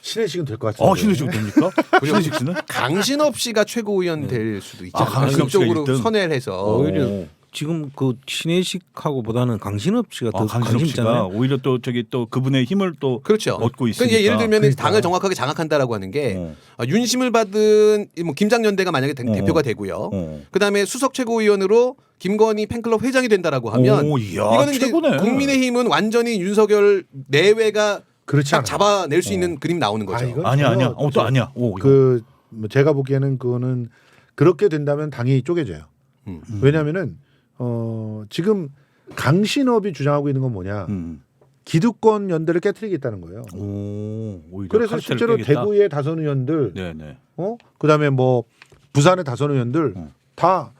신혜식은 될 것 같은데. 신혜식 됩니까? 신혜식 씨는? 강신업 씨가 최고위원 될 수도 있잖아요. 강신업 씨가 그쪽으로 일등? 선회를 해서 오히려 지금 그 신혜식하고보다는 강신업 씨가 더 강신업 관심 씨가 있잖아요. 오히려 또 저기 또 그분의 힘을 또 그렇죠. 얻고 있으니까. 그러니까 예를 들면 그러니까. 당을 정확하게 장악한다라고 하는 게 윤심을 받은 뭐 김장연대가 만약에 대표가 되고요. 그다음에 수석 최고위원으로 김건희 팬클럽 회장이 된다라고 하면 이야, 이거는 이제 최고네. 국민의힘은 완전히 윤석열 내외가 그렇지 딱 않아요. 잡아낼 수 있는 그림 나오는 거죠. 이건 아니야. 전혀 또 아니야. 그 뭐 제가 보기에는 그거는 그렇게 된다면 당이 쪼개져요. 왜냐하면은 지금 강신업이 주장하고 있는 건 뭐냐? 기득권 연대를 깨트리겠다는 거예요. 오히려 그래서 카르텔을 실제로 깨겠다? 대구의 다선 의원들, 네네. 그다음에 뭐 부산의 다선 의원들 다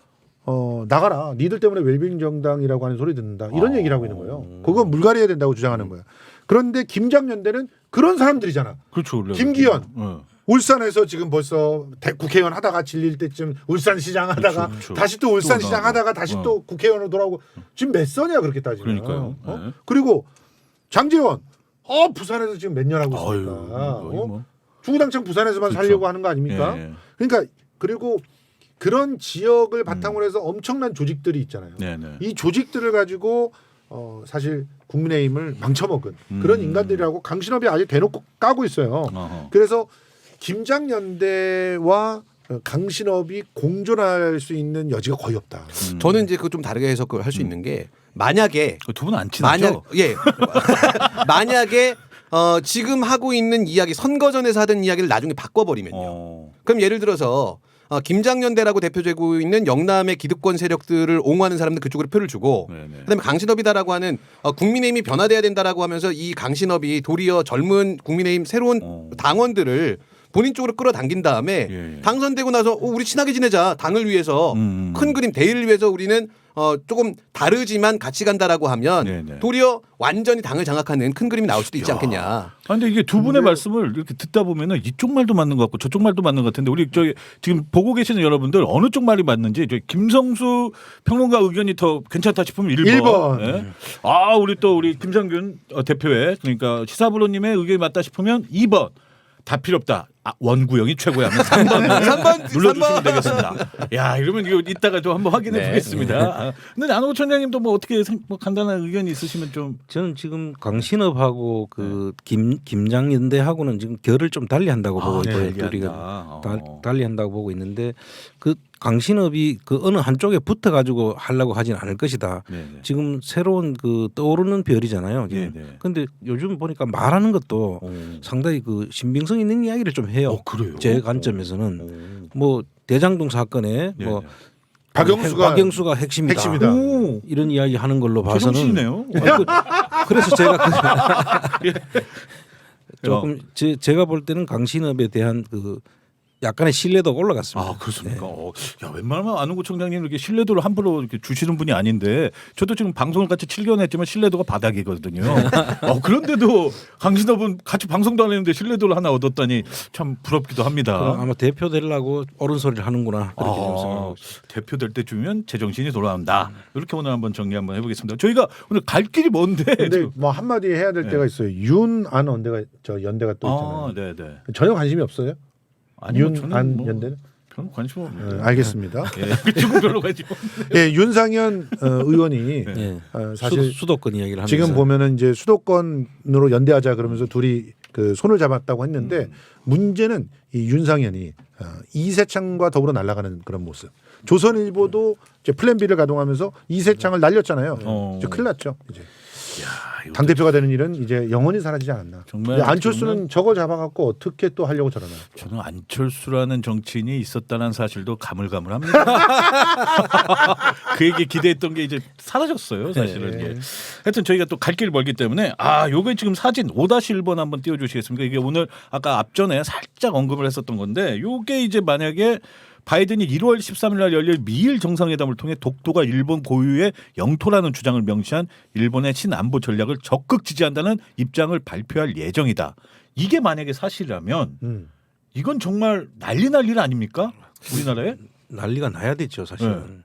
나가라. 니들 때문에 웰빙 정당이라고 하는 소리 듣는다. 이런 얘기를 하고 있는 거예요. 그건 물갈이해야 된다고 주장하는 거예요. 그런데 김장연대는 그런 사람들이잖아. 그렇죠. 원래. 김기현. 네. 울산에서 지금 벌써 국회의원 하다가 질릴 때쯤 울산시장 하다가 그렇죠. 다시 또 울산시장 또 하다가 다시 또 국회의원으로 돌아오고 지금 몇 선이야 그렇게 따지면. 그러니까요. 네. 그리고 장제원 부산에서 지금 몇 년 하고 아유, 있으니까 거의 뭐. 주구장창 부산에서만 그렇죠. 살려고 하는 거 아닙니까? 예. 그러니까 그리고 그런 지역을 바탕으로 해서 엄청난 조직들이 있잖아요. 네네. 이 조직들을 가지고 사실 국민의힘을 망쳐먹은 그런 인간들이라고 강신업이 아직 대놓고 까고 있어요. 어허. 그래서 김장연대와 강신업이 공존할 수 있는 여지가 거의 없다. 저는 이제 그거 좀 다르게 해석을 할 수 있는 게 만약에 두 분 안 친하죠? 만약에 지금 하고 있는 이야기 선거전에서 하던 이야기를 나중에 바꿔버리면요. 그럼 예를 들어서 김장연대라고 대표되고 있는 영남의 기득권 세력들을 옹호하는 사람들 그쪽으로 표를 주고 네네. 그다음에 강신업이다라고 하는 국민의힘이 변화돼야 된다라고 하면서 이 강신업이 도리어 젊은 국민의힘 새로운 당원들을 본인 쪽으로 끌어당긴 다음에 예. 당선되고 나서 우리 친하게 지내자 당을 위해서 큰 그림 대의를 위해서 우리는 조금 다르지만 같이 간다라고 하면 네네. 도리어 완전히 당을 장악하는 큰 그림이 나올 수도 있지 않겠냐. 아, 근데 이게 두 분의 말씀을 이렇게 듣다 보면은 이쪽 말도 맞는 것 같고 저쪽 말도 맞는 것 같은데 우리 저기 지금 보고 계시는 여러분들 어느 쪽 말이 맞는지 저희 김성수 평론가 의견이 더 괜찮다 싶으면 1번. 1번. 예. 우리 김상균 대표의 그러니까 시사부로님의 의견이 맞다 싶으면 2번. 다 필요 없다. 원구형이 최고야 하면 3번을 눌러주시면 되겠습니다. 야 이러면 이거 이따가 좀 한번 확인해 보겠습니다. 근데 안호 총장님도 뭐 어떻게 뭐 간단한 의견이 있으시면 좀 저는 지금 강신업하고 그 김장연대하고는 지금 결을 좀 달리한다고 보고 있고요. 우리가 달리한다고 보고 있는데 그 강신업이 그 어느 한쪽에 붙어 가지고 하려고 하진 않을 것이다. 네네. 지금 새로운 그 떠오르는 별이잖아요. 그런데 요즘 보니까 말하는 것도 상당히 그 신빙성 있는 이야기를 좀 해요. 그래요? 제 관점에서는 뭐 대장동 사건에 뭐 박영수가 핵심이다. 이런 이야기 하는 걸로 봐서는 제정신이네요. 그래서 제가 조금 제가 볼 때는 강신업에 대한 그 약간의 신뢰도가 올라갔습니다. 아 그렇습니까? 네. 야 웬만하면 안홍구 총장님 이렇게 신뢰도를 함부로 이렇게 주시는 분이 아닌데 저도 지금 방송을 같이 7개월 했지만 신뢰도가 바닥이거든요. 그런데도 강신업은 같이 방송도 안 했는데 신뢰도를 하나 얻었다니 참 부럽기도 합니다. 그럼 아마 대표 되려고 옳은 소리를 하는구나 그렇게 좀 생각하고 있습니다. 대표 될 때쯤이면 제정신이 돌아온다. 이렇게 오늘 한번 정리 한번 해보겠습니다. 저희가 오늘 갈 길이 먼데. 근데 뭐 한마디 해야 될 때가 있어요. 윤안 연대가 또 있잖아요. 네네. 전혀 관심이 없어요? 아니, 윤안 연대는? 별로 관심 없는데. 알겠습니다. 지금 별로 관심 없는데. 예, 윤상현 의원이 네. 사실 수도권 이야기를 하면서 지금 보면은 이제 수도권으로 연대하자 그러면서 둘이 그 손을 잡았다고 했는데 문제는 이 윤상현이 이세창과 더불어 날아가는 그런 모습. 조선일보도 이제 플랜 B를 가동하면서 이세창을 날렸잖아요. 이제 큰일 났죠. 이제. 당 대표가 되는 일은 이제 영원히 사라지지 않았나. 정말 안철수는 저거 잡아갖고 어떻게 또 하려고 저러나. 저는 안철수라는 정치인이 있었다는 사실도 가물가물합니다. 그에게 기대했던 게 이제 사라졌어요, 사실은. 예. 하여튼 저희가 또 갈 길 멀기 때문에 요게 지금 사진 5-1번 한번 띄워주시겠습니까? 이게 오늘 아까 앞전에 살짝 언급을 했었던 건데 요게 이제 만약에 바이든이 1월 13일 날 열릴 미일 정상회담을 통해 독도가 일본 고유의 영토라는 주장을 명시한 일본의 신안보 전략을 적극 지지한다는 입장을 발표할 예정이다. 이게 만약에 사실이라면 이건 정말 난리 아닙니까? 우리나라에? 난리가 나야 되죠 사실은.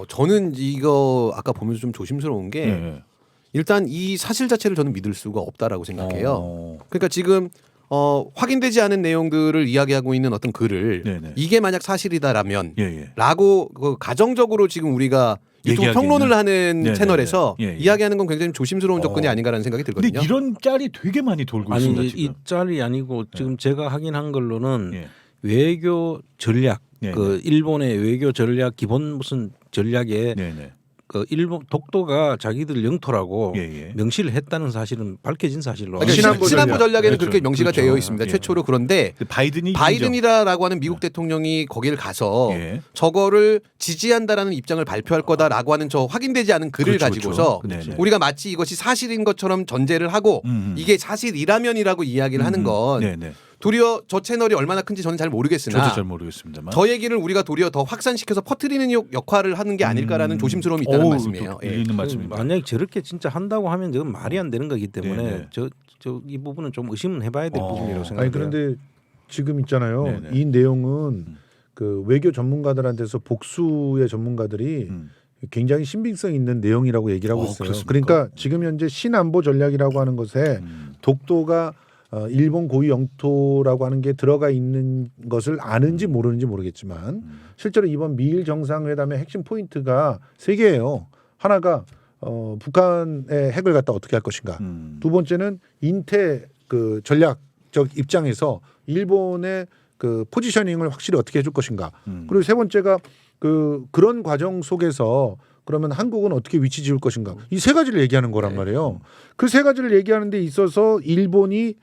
저는 이거 아까 보면서 좀 조심스러운 게 네. 일단 이 사실 자체를 저는 믿을 수가 없다라고 생각해요. 그러니까 지금 확인되지 않은 내용들을 이야기하고 있는 어떤 글을 네네. 이게 만약 사실이다라면 예. 라고 가정적으로 지금 우리가 유튜브 평론을 하는 네네네. 채널에서 예. 이야기하는 건 굉장히 조심스러운 접근이 아닌가라는 생각이 들거든요. 근데 이런 짤이 되게 많이 돌고 있습니다. 아니 지금. 이 짤이 아니고 지금 제가 확인한 걸로는 예. 외교 전략 네, 그 일본의 외교 전략 기본 무슨 전략에 네네. 그 일본 독도가 자기들 영토라고 예. 명시를 했다는 사실은 밝혀진 사실로. 그러니까 신안보 신안보 전략에는 그렇죠. 그렇게 명시가 그렇죠. 되어 있습니다. 예. 최초로. 그런데 바이든이라고 하는 미국 대통령이 거기를 가서 예. 저거를 지지한다라는 입장을 발표할 거다라고 하는 저 확인되지 않은 글을 그렇죠, 가지고서 그렇죠. 네네. 우리가 마치 이것이 사실인 것처럼 전제를 하고 이게 사실이라면이라고 이야기를 하는 건 네네. 도리어 저 채널이 얼마나 큰지 저는 잘 모르겠으나 저도 잘 모르겠습니다만. 저 얘기를 우리가 도리어 더 확산시켜서 퍼뜨리는 역할을 하는 게 아닐까라는 조심스러움이 있다는 말씀이에요. 또 있는 말씀입니다. 만약에 저렇게 진짜 한다고 하면 저건 말이 안 되는 거기 때문에 네네. 저 이 부분은 좀 의심은 해봐야 될 부분이라고 생각해요. 아니 그런데 지금 있잖아요. 네네. 이 내용은 그 외교 전문가들한테서 복수의 전문가들이 굉장히 신빙성 있는 내용이라고 얘기를 하고 있어요. 그렇습니까? 그러니까 지금 현재 신안보 전략이라고 하는 것에 독도가 일본 고유 영토라고 하는 게 들어가 있는 것을 아는지 모르는지 모르겠지만 실제로 이번 미일 정상회담의 핵심 포인트가 세 개예요. 하나가 북한의 핵을 갖다 어떻게 할 것인가. 두 번째는 인태 그 전략적 입장에서 일본의 그 포지셔닝을 확실히 어떻게 해줄 것인가. 그리고 세 번째가 그런 과정 속에서 그러면 한국은 어떻게 위치 지을 것인가. 이 세 가지를 얘기하는 거란 말이에요. 그 세 가지를 얘기하는 데 있어서 일본이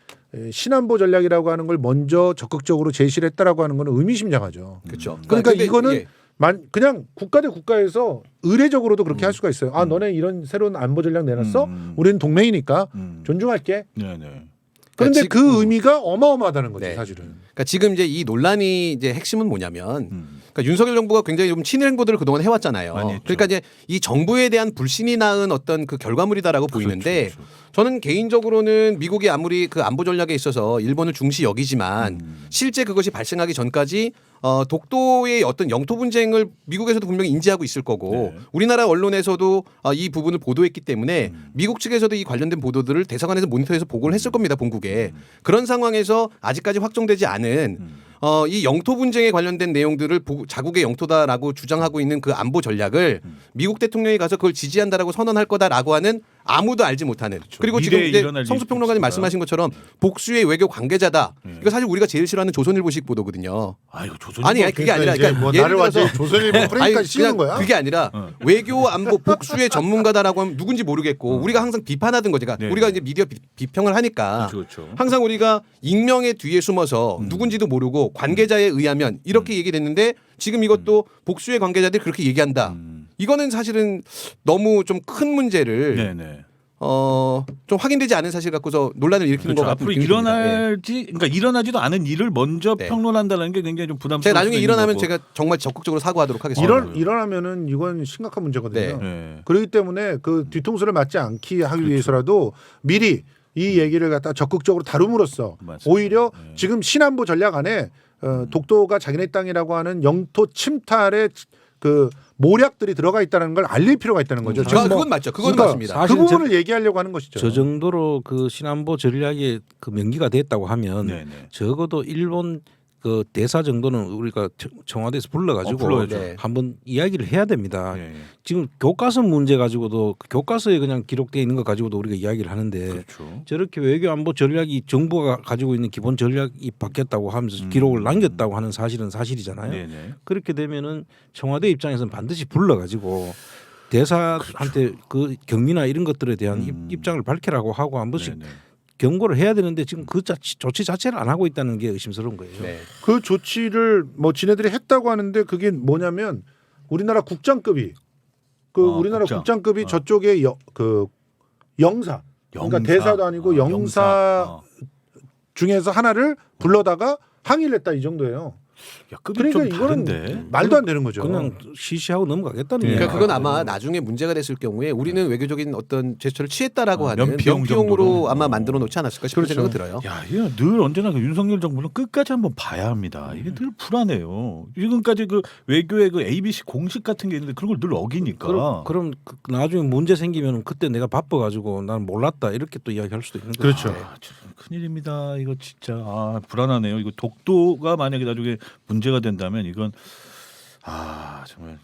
신안보 전략이라고 하는 걸 먼저 적극적으로 제시를 했다라고 하는 거는 의미심장하죠. 그렇죠. 그러니까 근데 이거는 예. 그냥 국가 대 국가에서 의례적으로도 그렇게 할 수가 있어요. 아, 너네 이런 새로운 안보 전략 내놨어? 우리는 동맹이니까 존중할게. 네네. 그런데 지금- 그 의미가 어마어마하다는 거죠, 네. 사실은. 그러니까 지금 이제 이 논란이 이제 핵심은 뭐냐면 그러니까 윤석열 정부가 굉장히 좀 친일 행보들을 그동안 해왔잖아요. 많이 했죠. 그러니까 이제 이 정부에 대한 불신이 낳은 어떤 그 결과물이다라고 보이는데 그렇죠. 저는 개인적으로는 미국이 아무리 그 안보 전략에 있어서 일본을 중시 여기지만 실제 그것이 발생하기 전까지 독도의 어떤 영토 분쟁을 미국에서도 분명히 인지하고 있을 거고 네. 우리나라 언론에서도 이 부분을 보도했기 때문에 미국 측에서도 이 관련된 보도들을 대사관에서 모니터해서 보고를 했을 겁니다. 본국에. 그런 상황에서 아직까지 확정되지 않은 이 영토 분쟁에 관련된 내용들을 자국의 영토다라고 주장하고 있는 그 안보 전략을 미국 대통령이 가서 그걸 지지한다라고 선언할 거다라고 하는 아무도 알지 못하는 그리고 지금 미래에 이제 일어날 성수평론가님 일이 말씀하신 것처럼 복수의 외교 관계자다. 이거 사실 우리가 제일 싫어하는 조선일보식 보도거든요. 아이고 조선. 아니 그게 아니라 이제 뭐 예를 나를 들어서 완전히 조선일보 프레임까지 씌우는 거야? 그게 아니라 외교 안보 복수의 전문가다라고 하면 누군지 모르겠고 우리가 항상 비판하던 거죠. 그러니까 네. 우리가 이제 미디어 비평을 하니까 그렇죠. 항상 우리가 익명의 뒤에 숨어서 누군지도 모르고 관계자에 의하면 이렇게 얘기됐는데 지금 이것도 복수의 관계자들이 그렇게 얘기한다. 이거는 사실은 너무 좀 큰 문제를 네네. 좀 확인되지 않은 사실 갖고서 논란을 일으키는 것 같은 앞으로 느낌이 듭니다. 그러니까 일어나지도 않은 일을 먼저 네. 평론한다는 게 굉장히 좀 부담스러울 제가 나중에 수도 있는 일어나면 거고. 제가 정말 적극적으로 사과하도록 하겠습니다. 일어나면은 이건 심각한 문제거든요. 네. 그렇기 때문에 그 뒤통수를 맞지 않기 하기 위해서라도 미리 이 얘기를 갖다 적극적으로 다룸으로써 맞습니다. 오히려 네. 지금 신안보 전략 안에 독도가 자기네 땅이라고 하는 영토 침탈의 그 모략들이 들어가 있다는 걸 알릴 필요가 있다는 거죠. 지금 그건 맞죠. 그건 그러니까 맞습니다. 사실 그 부분을 얘기하려고 하는 것이죠. 저 정도로 그 신안보 전략이 그 명기가 됐다고 하면 네네. 적어도 일본 그 대사 정도는 우리가 청와대에서 불러가지고 불러야죠. 네. 한번 이야기를 해야 됩니다. 예, 예. 지금 교과서 문제 가지고도 그 교과서에 그냥 기록되어 있는 것 가지고도 우리가 이야기를 하는데 그렇죠. 저렇게 외교안보 전략이 정부가 가지고 있는 기본 전략이 바뀌었다고 하면서 기록을 남겼다고 하는 사실은 사실이잖아요. 네네. 그렇게 되면은 청와대 입장에서는 반드시 불러가지고 대사한테 그 경위나 이런 것들에 대한 입장을 밝히라고 하고 한 번씩 네네. 경고를 해야 되는데 지금 그 조치 자체를 안 하고 있다는 게 의심스러운 거예요. 네. 그 조치를 뭐 지네들이 했다고 하는데 그게 뭐냐면 우리나라 국장급이 우리나라 국장. 국장급이 저쪽에 그 영사 그러니까 영사. 대사도 아니고 영사 중에서 하나를 불러다가 항의를 했다 이 정도예요. 야, 급이 그러니까 좀 이거는 다른데. 말도 안 되는 거죠. 그냥 시시하고 넘어가겠다는 예. 얘기예요. 그러니까 그건 아마 나중에 문제가 됐을 경우에 우리는 외교적인 어떤 제스처를 취했다라고 하는 면피용 면피용으로 정도로. 아마 만들어 놓지 않았을까 싶은 그렇죠. 생각이 들어요. 야, 이게 늘 언제나 그 윤석열 정부는 끝까지 한번 봐야 합니다. 이게 늘 불안해요. 지금까지 그 외교의 그 ABC 공식 같은 게 있는데 그런 걸 늘 어기니까. 그럼 나중에 문제 생기면 그때 내가 바빠가지고 난 몰랐다 이렇게 또 이야기할 수도 있는 거죠. 그렇죠. 아, 참 큰일입니다. 이거 진짜 불안하네요. 이거 독도가 만약에 나중에 문제가 된다면 이건 정말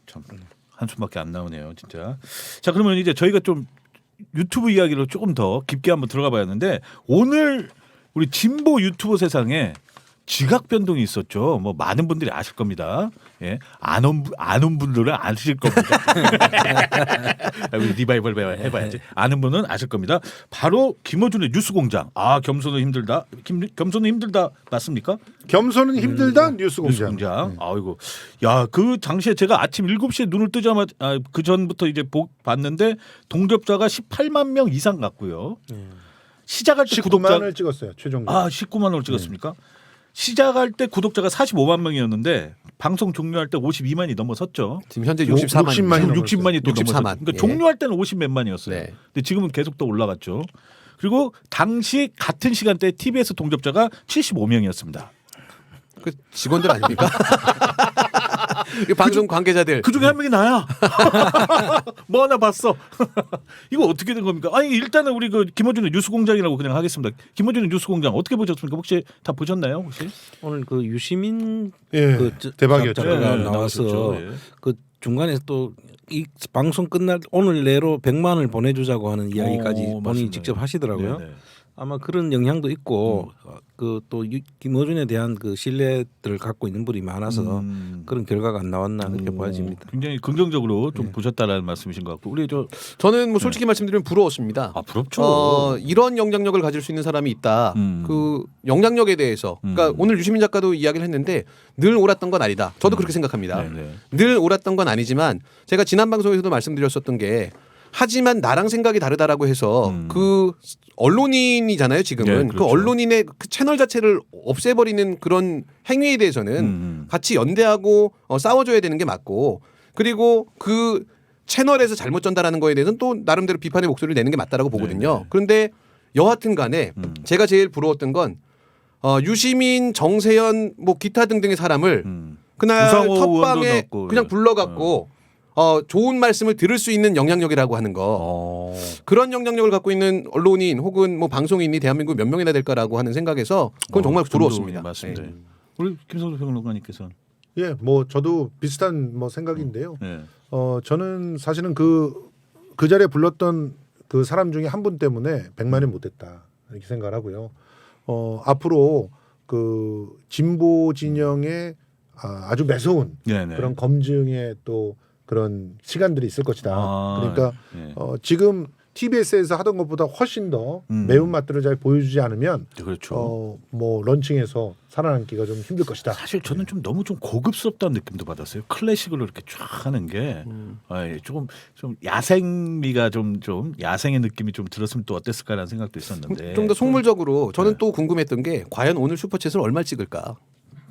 참 한숨밖에 안 나오네요, 진짜. 자, 그러면 이제 저희가 좀 유튜브 이야기로 조금 더 깊게 한번 들어가 봐야 하는데 오늘 우리 진보 유튜버 세상에 지각 변동이 있었죠. 뭐 많은 분들이 아실 겁니다. 예, 아는 분들은 아실 겁니다. 우리 리바이벌 해봐야지. 아는 분은 아실 겁니다. 바로 김어준의 뉴스공장. 겸손은 힘들다. 겸손은 힘들다 맞습니까? 겸손은 힘들다 뉴스공장. 뉴스공장. 아이고, 야, 그 당시에 제가 아침 7시에 눈을 뜨자마자 그 전부터 이제 봤는데 동접자가 18만 명 이상 갔고요. 시작할 때 구독자 19만을 찍었어요 최종. 19만을 찍었습니까? 시작할 때 구독자가 45만 명이었는데 방송 종료할 때 52만이 넘어섰죠. 지금 현재 64만. 60만이 지금 60만이 또 64만. 넘어섰죠. 그러니까 예. 종료할 때는 50몇만이었어요. 네. 근데 지금은 계속 또 올라갔죠. 그리고 당시 같은 시간대에 TBS 동접자가 75명이었습니다. 그 직원들 아닙니까? 이 방송 관계자들. 그 중에 한 명이 나야. 뭐 하나 봤어. 이거 어떻게 된 겁니까? 아니 일단은 우리 그 김어준의 뉴스공장이라고 그냥 하겠습니다. 김어준의 뉴스공장 어떻게 보셨습니까? 혹시 다 보셨나요? 혹시? 오늘 그 유시민 예, 그 대박이었죠. 작가가 네, 나와서 나오셨죠. 예. 그 중간에 또 이 방송 끝날 오늘 내로 100만을 보내주자고 하는 이야기까지 본인이 맞습니다. 직접 하시더라고요. 네네. 아마 그런 영향도 있고 그 또 김어준에 대한 그 신뢰들을 갖고 있는 분이 많아서 그런 결과가 안 나왔나 그렇게 보여집니다. 굉장히 긍정적으로 좀 보셨다라는 말씀이신 것 같고 우리 저는 뭐 솔직히 말씀드리면 부러웠습니다. 부럽죠. 이런 영향력을 가질 수 있는 사람이 있다. 그 영향력에 대해서. 그러니까 오늘 유시민 작가도 이야기를 했는데 늘 옳았던 건 아니다. 저도 그렇게 생각합니다. 네네. 늘 옳았던 건 아니지만 제가 지난 방송에서도 말씀드렸었던 게 하지만 나랑 생각이 다르다라고 해서 그 언론인이잖아요 지금은. 네, 그렇죠. 그 언론인의 그 채널 자체를 없애버리는 그런 행위에 대해서는 같이 연대하고 싸워줘야 되는 게 맞고 그리고 그 채널에서 잘못 전달하는 거에 대해서는 또 나름대로 비판의 목소리를 내는 게 맞다라고 보거든요. 네네. 그런데 여하튼 간에 제가 제일 부러웠던 건 유시민, 정세현 뭐 기타 등등의 사람을 그날 우상호 의원도 텃방에 넣었고, 그냥 예. 불러갖고 좋은 말씀을 들을 수 있는 영향력이라고 하는 거 그런 영향력을 갖고 있는 언론인 혹은 뭐 방송인이 대한민국 몇 명이나 될까라고 하는 생각에서 그건 정말 부러웠습니다. 맞습니다. 네. 우리 김성수 평론가님께서는 예, 뭐 저도 비슷한 뭐 생각인데요. 네. 저는 사실은 그 자리에 불렀던 그 사람 중에 한 분 때문에 100만이 못했다 이렇게 생각을 하고요. 앞으로 그 진보 진영의 아주 매서운 네네. 그런 검증의 또 그런 시간들이 있을 것이다. 아, 그러니까 예. 지금 TBS에서 하던 것보다 훨씬 더 매운맛들을 잘 보여주지 않으면 그렇죠. 뭐 런칭에서 살아남기가 좀 힘들 것이다. 사실 저는 좀 너무 좀 고급스럽다는 느낌도 받았어요. 클래식으로 이렇게 쫙 하는 게 조금 좀 야생미가 좀 야생의 느낌이 좀 들었으면 또 어땠을까라는 생각도 있었는데 좀 더 속물적으로 저는 또 궁금했던 게 과연 오늘 슈퍼챗을 얼마 찍을까?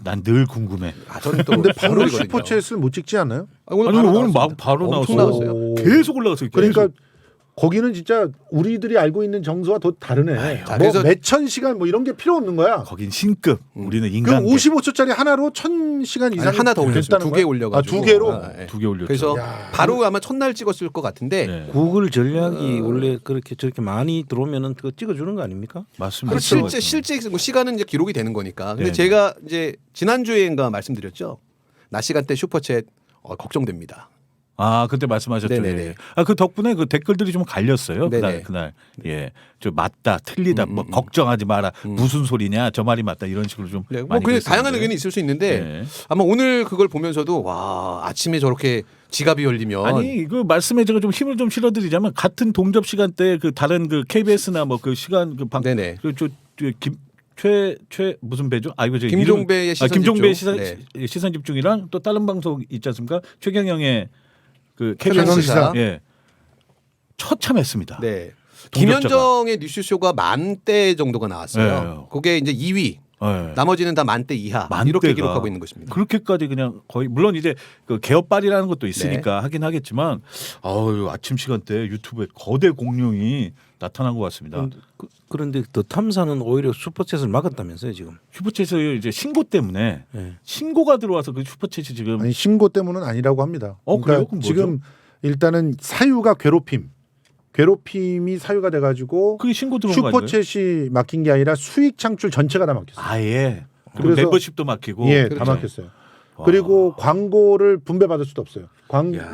난 늘 궁금해. 저는 또 근데 바로 속물이거든요. 슈퍼챗을 못 찍지 않아요? 오늘 막 바로 엄청 나왔어요. 나왔어요. 계속 올라갔어요. 계속. 그러니까 거기는 진짜 우리들이 알고 있는 정서와 더 다르네. 자, 뭐 그래서- 몇천 시간 뭐 이런 게 필요 없는 거야. 거긴 신급. 우리는 그 인간. 55초짜리 하나로 1000시간 이상 하나 더 올렸어요. 됐다는 2개 거야? 올려가지고. 아, 2개로? 예. 2개 올렸죠. 그래서 야. 바로 아마 첫날 찍었을 것 같은데 네. 구글 전략이 원래 그렇게 저렇게 많이 들어오면은 그거 찍어주는 거 아닙니까? 맞습니다. 그리고 실제 뭐 시간은 이제 기록이 되는 거니까. 근데 네. 제가 이제 지난주에인가 말씀드렸죠. 낮 시간대 슈퍼챗 걱정됩니다. 아 그때 말씀하셨죠. 네네네. 예. 그 덕분에 그 댓글들이 좀 갈렸어요. 네네. 그날 예, 저 맞다, 틀리다, 뭐 걱정하지 마라, 무슨 소리냐, 저 말이 맞다 이런 식으로 좀 네, 뭐 많이 그냥 그랬었는데. 다양한 의견이 있을 수 있는데 네. 아마 오늘 그걸 보면서도 와 아침에 저렇게 지갑이 열리면 아니 그 말씀에 제가 좀 힘을 좀 실어드리자면 같은 동접 시간대 그 다른 그 KBS나 뭐 그 시간 네네. 그저김최 무슨 배죠? 아 이거 저 김종배의 시선 김종배 집중. 시선 집중이랑 또 다른 방송 있지 않습니까? 최경영의 그 최경 KBS 시사. 예 처참했습니다. 네. 동접자가. 김현정의 뉴스쇼가 10,000대 정도가 나왔어요. 네. 그게 이제 2위. 예. 나머지는 다 10,000대 이하. 만대가 이렇게 기록하고 있는 것입니다. 그렇게까지 그냥 거의 물론 이제 그 개업발이라는 것도 있으니까 하긴 하겠지만 아침 시간대 유튜브에 거대 공룡이 나타난 것 같습니다. 그런데 더 탐사는 오히려 슈퍼챗을 막았다면서요 지금? 슈퍼챗의 이제 신고 때문에 네. 신고가 들어와서 그 슈퍼챗이 지금 아니 신고 때문은 아니라고 합니다. 그래요? 그러니까 그럼 뭐죠? 지금 일단은 사유가 괴롭힘이 사유가 돼가지고 그게 신고 들어온 거 아니에요? 슈퍼챗이 막힌 게 아니라 수익 창출 전체가 다 막혔어요. 아예 그리고 그래서- 멤버십도 막히고 예, 그렇죠. 다 막혔어요. 와. 그리고 광고를 분배받을 수도 없어요. 야.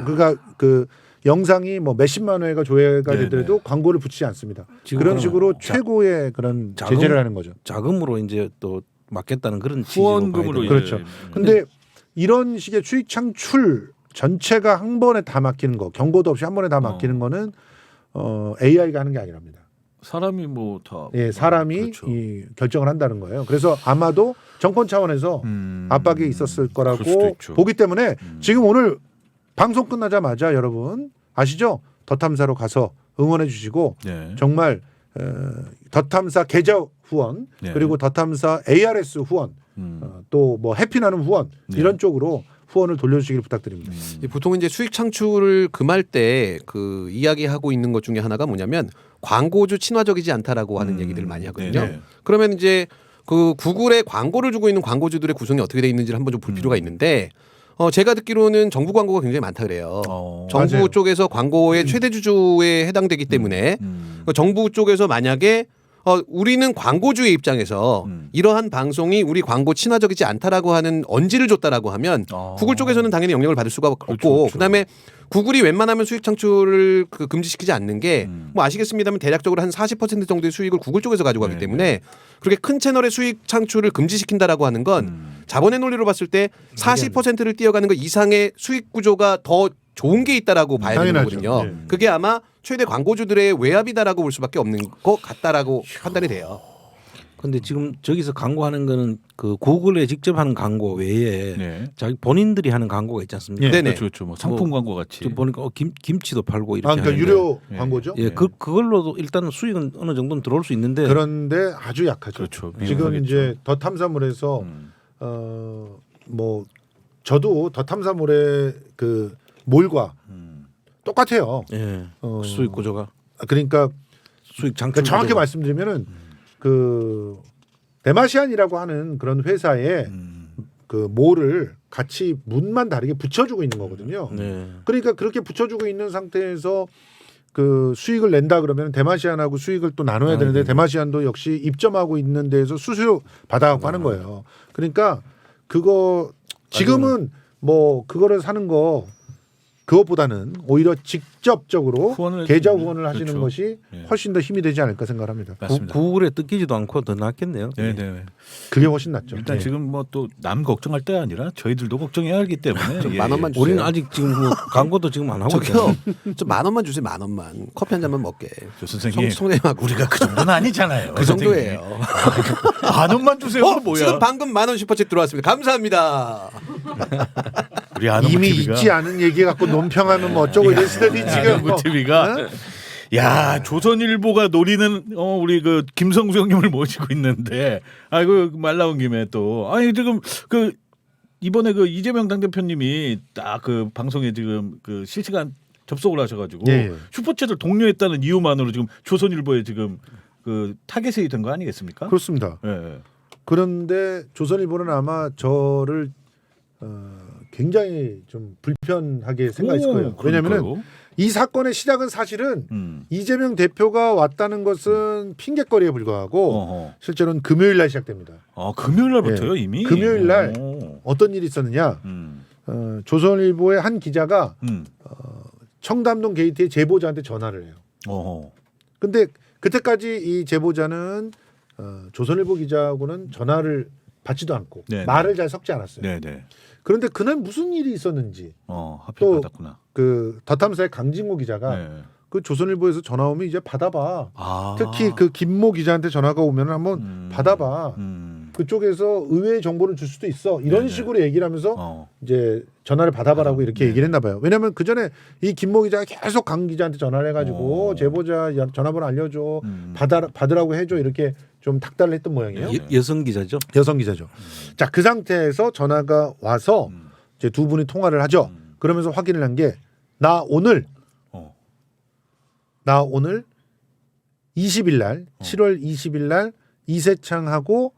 그러니까 그 영상이 뭐 몇십만 회가 조회가 네네. 되더라도 광고를 붙이지 않습니다. 지금 그런 그러면 식으로 최고의 그런 자금- 제재를 하는 거죠. 자금으로 이제 또 막겠다는 그런 후원금으로 취지로 봐야 이제- 되는 그렇죠. 근데 이런 식의 수익 창출 전체가 한 번에 다 막히는 거, 경고도 없이 한 번에 다 막히는 거는 AI가 하는 게 아니랍니다. 사람이 뭐 다 예, 사람이 그렇죠. 이 결정을 한다는 거예요. 그래서 아마도 정권 차원에서 압박이 있었을 그럴 수도 거라고 있죠. 보기 때문에 지금 오늘 방송 끝나자마자 여러분 아시죠? 더 탐사로 가서 응원해 주시고 네. 정말 더 탐사 계좌 후원 네. 그리고 더 탐사 ARS 후원 또 뭐 해피나는 후원 네. 이런 쪽으로 후원을 돌려주시길 부탁드립니다. 보통 이제 수익 창출을 금할 때 그 이야기하고 있는 것 중에 하나가 뭐냐면 광고주 친화적이지 않다라고 하는 얘기들을 많이 하거든요. 네네. 그러면 이제 그 구글에 광고를 주고 있는 광고주들의 구성이 어떻게 돼 있는지를 한번 좀 볼 필요가 있는데 제가 듣기로는 정부 광고가 굉장히 많다 그래요. 정부 맞아요. 쪽에서 광고의 최대 주주에 해당되기 때문에 정부 쪽에서 만약에 우리는 광고주의 입장에서 이러한 방송이 우리 광고 친화적이지 않다라고 하는 언지를 줬다라고 하면 구글 쪽에서는 당연히 영향을 받을 수가 없고 그렇죠. 그다음에 구글이 웬만하면 수익 창출을 금지시키지 않는 게 뭐 아시겠습니다만 대략적으로 한 40% 정도의 수익을 구글 쪽에서 가져가기 네, 때문에 그렇게 큰 채널의 수익 창출을 금지시킨다라고 하는 건 자본의 논리로 봤을 때 40%를 뛰어가는 것 이상의 수익 구조가 더 좋은 게 있다라고 봐야 되는 당연하죠. 거거든요. 네. 그게 아마 최대 광고주들의 외압이다라고 볼 수밖에 없는 것 같다라고 판단이 돼요. 근데 지금 저기서 광고하는 거는 그 구글에 직접 하는 광고 외에 네. 자기 본인들이 하는 광고가 있지 않습니까? 예. 네네. 그렇죠. 뭐 상품 광고 같이. 저 보니까 김치도 팔고 이렇게 아, 그러니까 하는데 유료 예. 광고죠. 예, 그걸로도 일단 수익은 어느 정도는 들어올 수 있는데 그런데 아주 약하죠. 그렇죠. 지금 미흡하겠죠. 이제 더 탐사물에서 뭐 저도 더 탐사물의 그 몰과 똑같아요. 예, 어, 수익 구조가 그러니까 수익 장출 정확히 구조가. 말씀드리면은 그 데마시안이라고 하는 그런 회사에 그 몰을 같이 문만 다르게 붙여주고 있는 거거든요. 네. 그러니까 그렇게 붙여주고 있는 상태에서 그 수익을 낸다 그러면 데마시안하고 수익을 또 나눠야 되는데 데마시안도 역시 입점하고 있는 데에서 수수료 받아갖고 하는 거예요. 그러니까 그거 지금은 뭐 그거를 사는 거 그것보다는 오히려 직접적으로 후원을 계좌 좀, 후원을 하시는 그렇죠. 것이 예. 훨씬 더 힘이 되지 않을까 생각합니다. 맞습니다. 구글에 뜯기지도 않고 더 낫겠네요. 네네. 그게 훨씬 낫죠. 일단 예. 지금 뭐 또 남 걱정할 때가 아니라 저희들도 걱정해야 하기 때문에 좀 예, 만 원만 예. 주세요. 우리는 아직 지금 뭐 광고도 지금 안 하고 있잖아요. 저기요. 좀 만 원만 주세요. 만 원만. 커피 한 잔만 먹게. 저 선생님 송내하고 우리가 그 정도는 아니잖아요. 그 정도예요. 만 원만 주세요. 뭐야? 지금 방금 만 원 슈퍼챗 들어왔습니다. 감사합니다. 우리 아는 이미 TV가 있지 않은 얘기 갖고 논평하면 뭐 어쩌고 이랬으더니 지금 뭐, TV가 야 조선일보가 노리는 우리 그 김성수 형님을 모시고 있는데 아이고 말 나온 김에 또 아니 지금 그 이번에 그 이재명 당대표님이 딱 그 방송에 지금 그 실시간 접속을 하셔가지고 예. 슈퍼챗을 독려했다는 이유만으로 지금 조선일보에 지금 그 타겟이 된 거 아니겠습니까? 그렇습니다. 예. 그런데 조선일보는 아마 저를 굉장히 좀 불편하게 생각했을 거예요. 왜냐하면 그러니까요. 이 사건의 시작은 사실은 이재명 대표가 왔다는 것은 핑계거리에 불과하고 어허. 실제로는 금요일 날 시작됩니다. 아 금요일 날부터요 예. 이미 금요일 날 오. 어떤 일이 있었느냐? 조선일보의 한 기자가 청담동 게이트의 제보자한테 전화를 해요. 어허. 근데 그때까지 이 제보자는 조선일보 기자하고는 전화를 받지도 않고 네네. 말을 잘 섞지 않았어요. 네네. 그런데 그날 무슨 일이 있었는지 하필 또 받았구나. 그 더탐사의 강진구 기자가 네. 그 조선일보에서 전화 오면 이제 받아봐. 아. 특히 그 김모 기자한테 전화가 오면 한번 받아봐. 그쪽에서 의외의 정보를 줄 수도 있어. 이런 네네. 식으로 얘기를 하면서 어. 이제 전화를 받아봐라고 이렇게 네. 얘기를 했나 봐요. 왜냐하면 그 전에 이 김모 기자가 계속 강 기자한테 전화를 해가지고 제보자 전화번호 알려줘, 받으라고 해줘 이렇게 좀 닥달을 했던 모양이에요. 여성 기자죠. 여성 기자죠. 자, 그 상태에서 전화가 와서 이제 두 분이 통화를 하죠. 그러면서 확인을 한 게 나 오늘 20일 날 7월 20일 날 이세창하고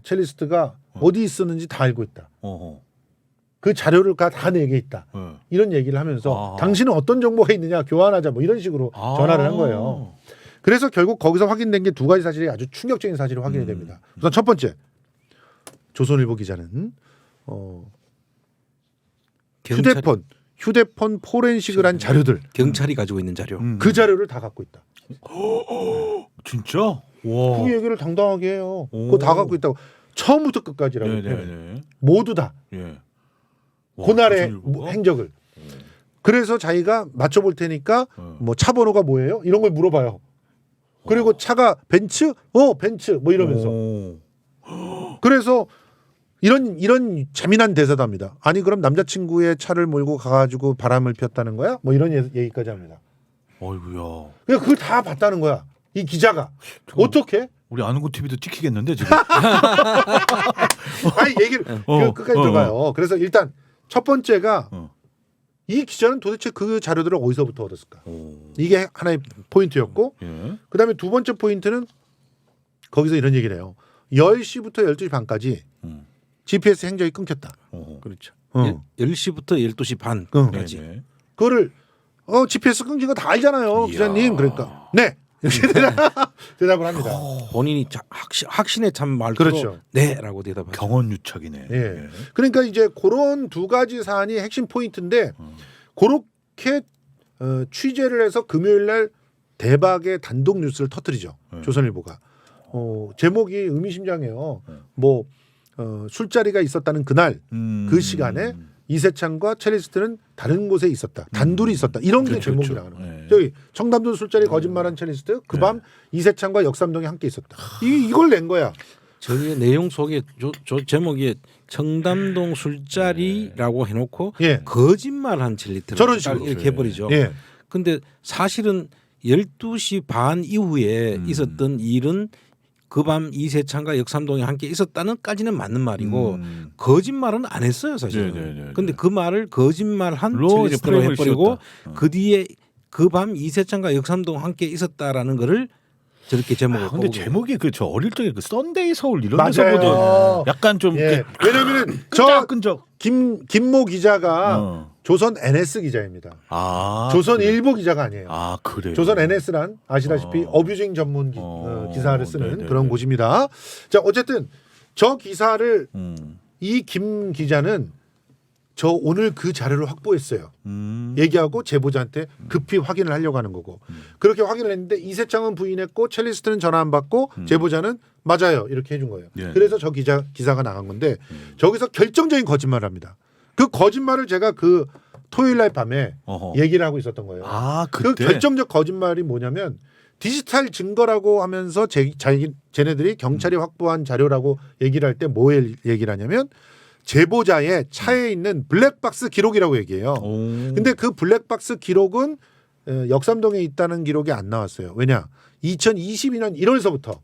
첼리스트가 어디 있었는지 다 알고 있다. 어허. 그 자료를 다 내게 있다. 네. 이런 얘기를 하면서 당신은 어떤 정보가 있느냐 교환하자 뭐 이런 식으로 전화를 한 거예요. 그래서 결국 거기서 확인된 게 두 가지 사실이 아주 충격적인 사실이 확인이 됩니다. 우선 첫 번째 조선일보 기자는 휴대폰 포렌식을 한 자료들 경찰이 가지고 있는 자료. 그 자료를 다 갖고 있다. 진짜? 와. 그 얘기를 당당하게 해요. 그거 다 갖고 있다고 처음부터 끝까지라고 해요. 네네네. 모두 다 예. 와, 그날의 조선일보가? 행적을. 그래서 자기가 맞춰볼 테니까 뭐 차 번호가 뭐예요? 이런 걸 물어봐요. 그리고 차가 벤츠? 벤츠 뭐 이러면서. 오. 그래서 이런 재미난 대사도 합니다. 아니 그럼 남자친구의 차를 몰고 가가지고 바람을 피웠다는 거야? 뭐 이런 얘기까지 합니다. 어이구야. 그러니까 그걸 다 봤다는 거야. 이 기자가. 어떻게? 우리 아는 거 TV도 찍히겠는데 지금. 아니 얘기를 끝까지 들어가요. 그래서 일단 첫 번째가 이 기자는 도대체 그 자료들을 어디서부터 얻었을까? 이게 하나의 포인트였고 예. 그다음에 두 번째 포인트는 거기서 이런 얘기를 해요. 10시부터 12시 반까지 GPS 행적이 끊겼다. 그렇죠. 10시부터 12시 반까지. 네네. 그거를 GPS 끊긴 거 다 알잖아요. 기자님. 그러니까 네. 이렇게 대답을 합니다. 본인이 확신에 찬 말투로 그렇죠. 네라고 대답하죠. 경언유착이네. 예. 그러니까 이제 그런 두 가지 사안이 핵심 포인트인데 그렇게 취재를 해서 금요일 날 대박의 단독 뉴스를 터뜨리죠. 조선일보가. 제목이 의미심장해요. 뭐 술자리가 있었다는 그날 그 시간에 이세창과 첼리스트는 다른 곳에 있었다. 단둘이 있었다. 이런 게 그렇죠, 제목이 그렇죠. 나가는 거예요. 네. 저기 청담동 술자리 거짓말한 첼리스트 그 밤 이세창과 역삼동에 함께 있었다. 이걸 낸 거야. 저기 내용 속에 제목에 청담동 술자리라고 해놓고 예. 거짓말한 첼리트를 저런 식으로. 이렇게 해버리죠. 예. 근데 사실은 12시 반 이후에 있었던 일은 그 밤 이세창과 역삼동에 함께 있었다는까지는 맞는 말이고 거짓말은 안 했어요 사실은. 네네네. 근데 그 말을 거짓말한 로 이제 첼리스트로 프레임을 해버리고 씌웠다. 그 뒤에 그 밤 이세창과 역삼동 함께 있었다라는 거를 저렇게 제목을 근데 뽑은 제목이 그 저 어릴 적에 그 썬데이 서울 이런 맞아요. 데서보다 약간 좀 예. 그 왜냐면은 저 끈적. 김모 기자가 조선 NS 기자입니다. 조선 그래. 일보 기자가 아니에요. 그래요. 조선 NS란 아시다시피 어뷰징 전문 기사를 쓰는 네네네. 그런 곳입니다. 자 어쨌든 저 기사를 음. 이 김 기자는 저 오늘 그 자료를 확보했어요. 얘기하고 제보자한테 급히 확인을 하려고 하는 거고 그렇게 확인을 했는데 이세창은 부인했고 첼리스트는 전화 안 받고 제보자는 맞아요 이렇게 해준 거예요. 예. 그래서 저 기사가 나간 건데 저기서 결정적인 거짓말을 합니다. 그 거짓말을 제가 그 토요일 날 밤에 얘기를 하고 있었던 거예요. 아, 그 그때 결정적 거짓말이 뭐냐면 디지털 증거라고 하면서 쟤네들이 경찰이 확보한 자료라고 얘기를 할 때 뭐 얘기를 하냐면 제보자의 차에 있는 블랙박스 기록이라고 얘기해요. 근데 그 블랙박스 기록은 역삼동에 있다는 기록이 안 나왔어요. 왜냐? 2022년 1월서부터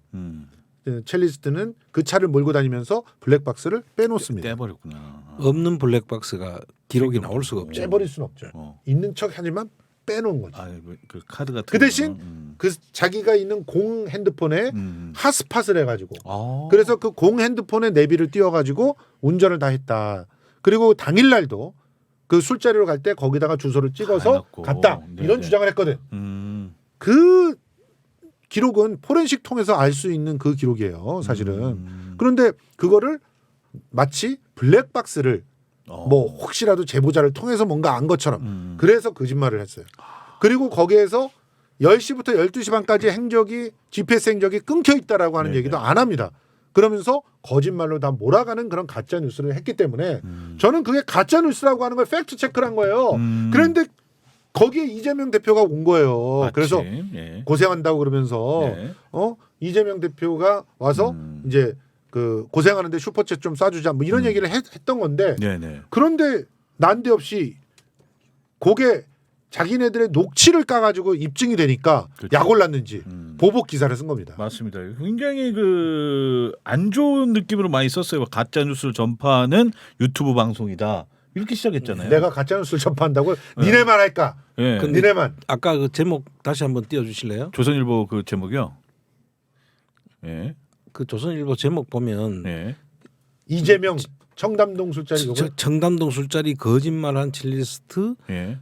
첼리스트는 그 차를 몰고 다니면서 블랙박스를 빼놓습니다. 떼버렸구나. 없는 블랙박스가 기록이 나올 수가 없죠. 째버릴 수는 없죠. 있는 척 하지만 빼놓은 거죠. 그 카드 같은 그 대신 거는, 그 자기가 있는 공 핸드폰에 핫스팟을 해가지고 아. 그래서 그 공 핸드폰에 내비를 띄워가지고 운전을 다 했다. 그리고 당일날도 그 술자리로 갈 때 거기다가 주소를 찍어서 해놨고. 갔다. 네, 이런 네. 주장을 했거든. 그 기록은 포렌식 통해서 알 수 있는 그 기록이에요. 사실은. 그런데 그거를 마치 블랙박스를 뭐 혹시라도 제보자를 통해서 뭔가 안 것처럼 그래서 거짓말을 했어요. 그리고 거기에서 10시부터 12시 반까지 행적이 GPS 행적이 끊겨 있다라고 하는 네네. 얘기도 안 합니다. 그러면서 거짓말로 다 몰아가는 그런 가짜 뉴스를 했기 때문에 저는 그게 가짜 뉴스라고 하는 걸 팩트 체크를 한 거예요. 그런데 거기에 이재명 대표가 온 거예요. 마침, 그래서 예. 고생한다고 그러면서 네. 이재명 대표가 와서 이제 그 고생하는데 슈퍼챗 좀 쏴주자 뭐 이런 얘기를 했던 건데 네네. 그런데 난데없이 그게 자기네들의 녹취를 까가지고 입증이 되니까 그렇죠. 약 올랐는지 보복 기사를 쓴 겁니다. 맞습니다. 굉장히 그 안 좋은 느낌으로 많이 썼어요. 가짜 뉴스를 전파하는 유튜브 방송이다. 이렇게 시작했잖아요. 내가 가짜 뉴스를 전파한다고 니네만 할까? 예. 근데 니네만. 아까 그 제목 다시 한번 띄워주실래요? 조선일보 그 제목이요. 예. 그 조선일보 제목 보면 예. 이재명 청담동 술자리 요거 청담동 술자리 거짓말한 첼리스트 예.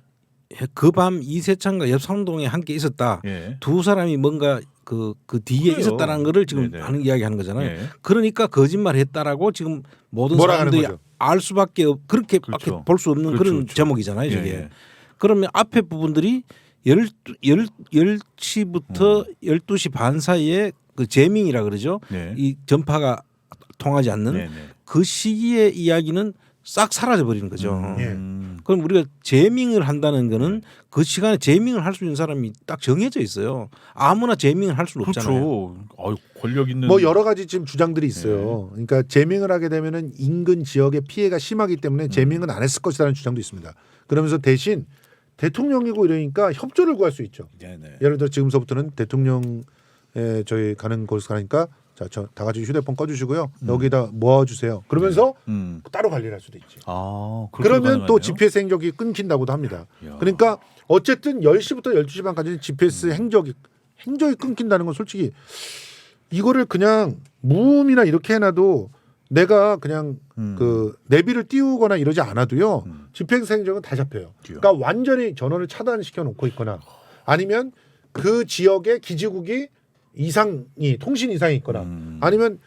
그 밤 이세창과 옆삼동에 함께 있었다. 예. 두 사람이 뭔가 그 뒤에 그래요. 있었다는 거를 지금 네네. 하는 이야기하는 거잖아요. 예. 그러니까 거짓말했다라고 지금 모든 몰아가는 사람들이 거죠. 알 수밖에 그렇게밖에 그렇죠. 볼 수 없는 그렇죠, 그런 그렇죠. 제목이잖아요. 저게. 예. 그러면 앞에 부분들이 10시부터 12시 반 사이에 그 제밍이라 그러죠. 네. 이 전파가 통하지 않는 네네. 그 시기의 이야기는 싹 사라져 버리는 거죠. 그럼 우리가 제밍을 한다는 거는 그 시간에 제밍을 할 수 있는 사람이 딱 정해져 있어요. 아무나 제밍을 할 수는 없잖아요. 그렇죠. 권력 있는 뭐 여러 가지 지금 주장들이 있어요. 그러니까 제밍을 하게 되면은 인근 지역의 피해가 심하기 때문에 제밍은 안 했을 것이라는 주장도 있습니다. 그러면서 대신 대통령이고 이러니까 협조를 구할 수 있죠. 네네. 예를 들어 지금서부터는 대통령에 저희 가는 곳을 가니까 자, 저 다 같이 휴대폰 꺼주시고요. 여기다 모아주세요. 그러면서 따로 관리를 할 수도 있지. 아, 그러면 또 GPS 행적이 끊긴다고도 합니다. 야. 그러니까 어쨌든 10시부터 12시 반까지는 GPS 행적이 끊긴다는 건 솔직히 이거를 그냥 무음이나 이렇게 해놔도 내가 그냥 그 내비를 띄우거나 이러지 않아도요. GPS 행적은 다 잡혀요. 그러니까 완전히 전원을 차단시켜 놓고 있거나 아니면 그 지역의 기지국이 통신 이상이 있거나 아니면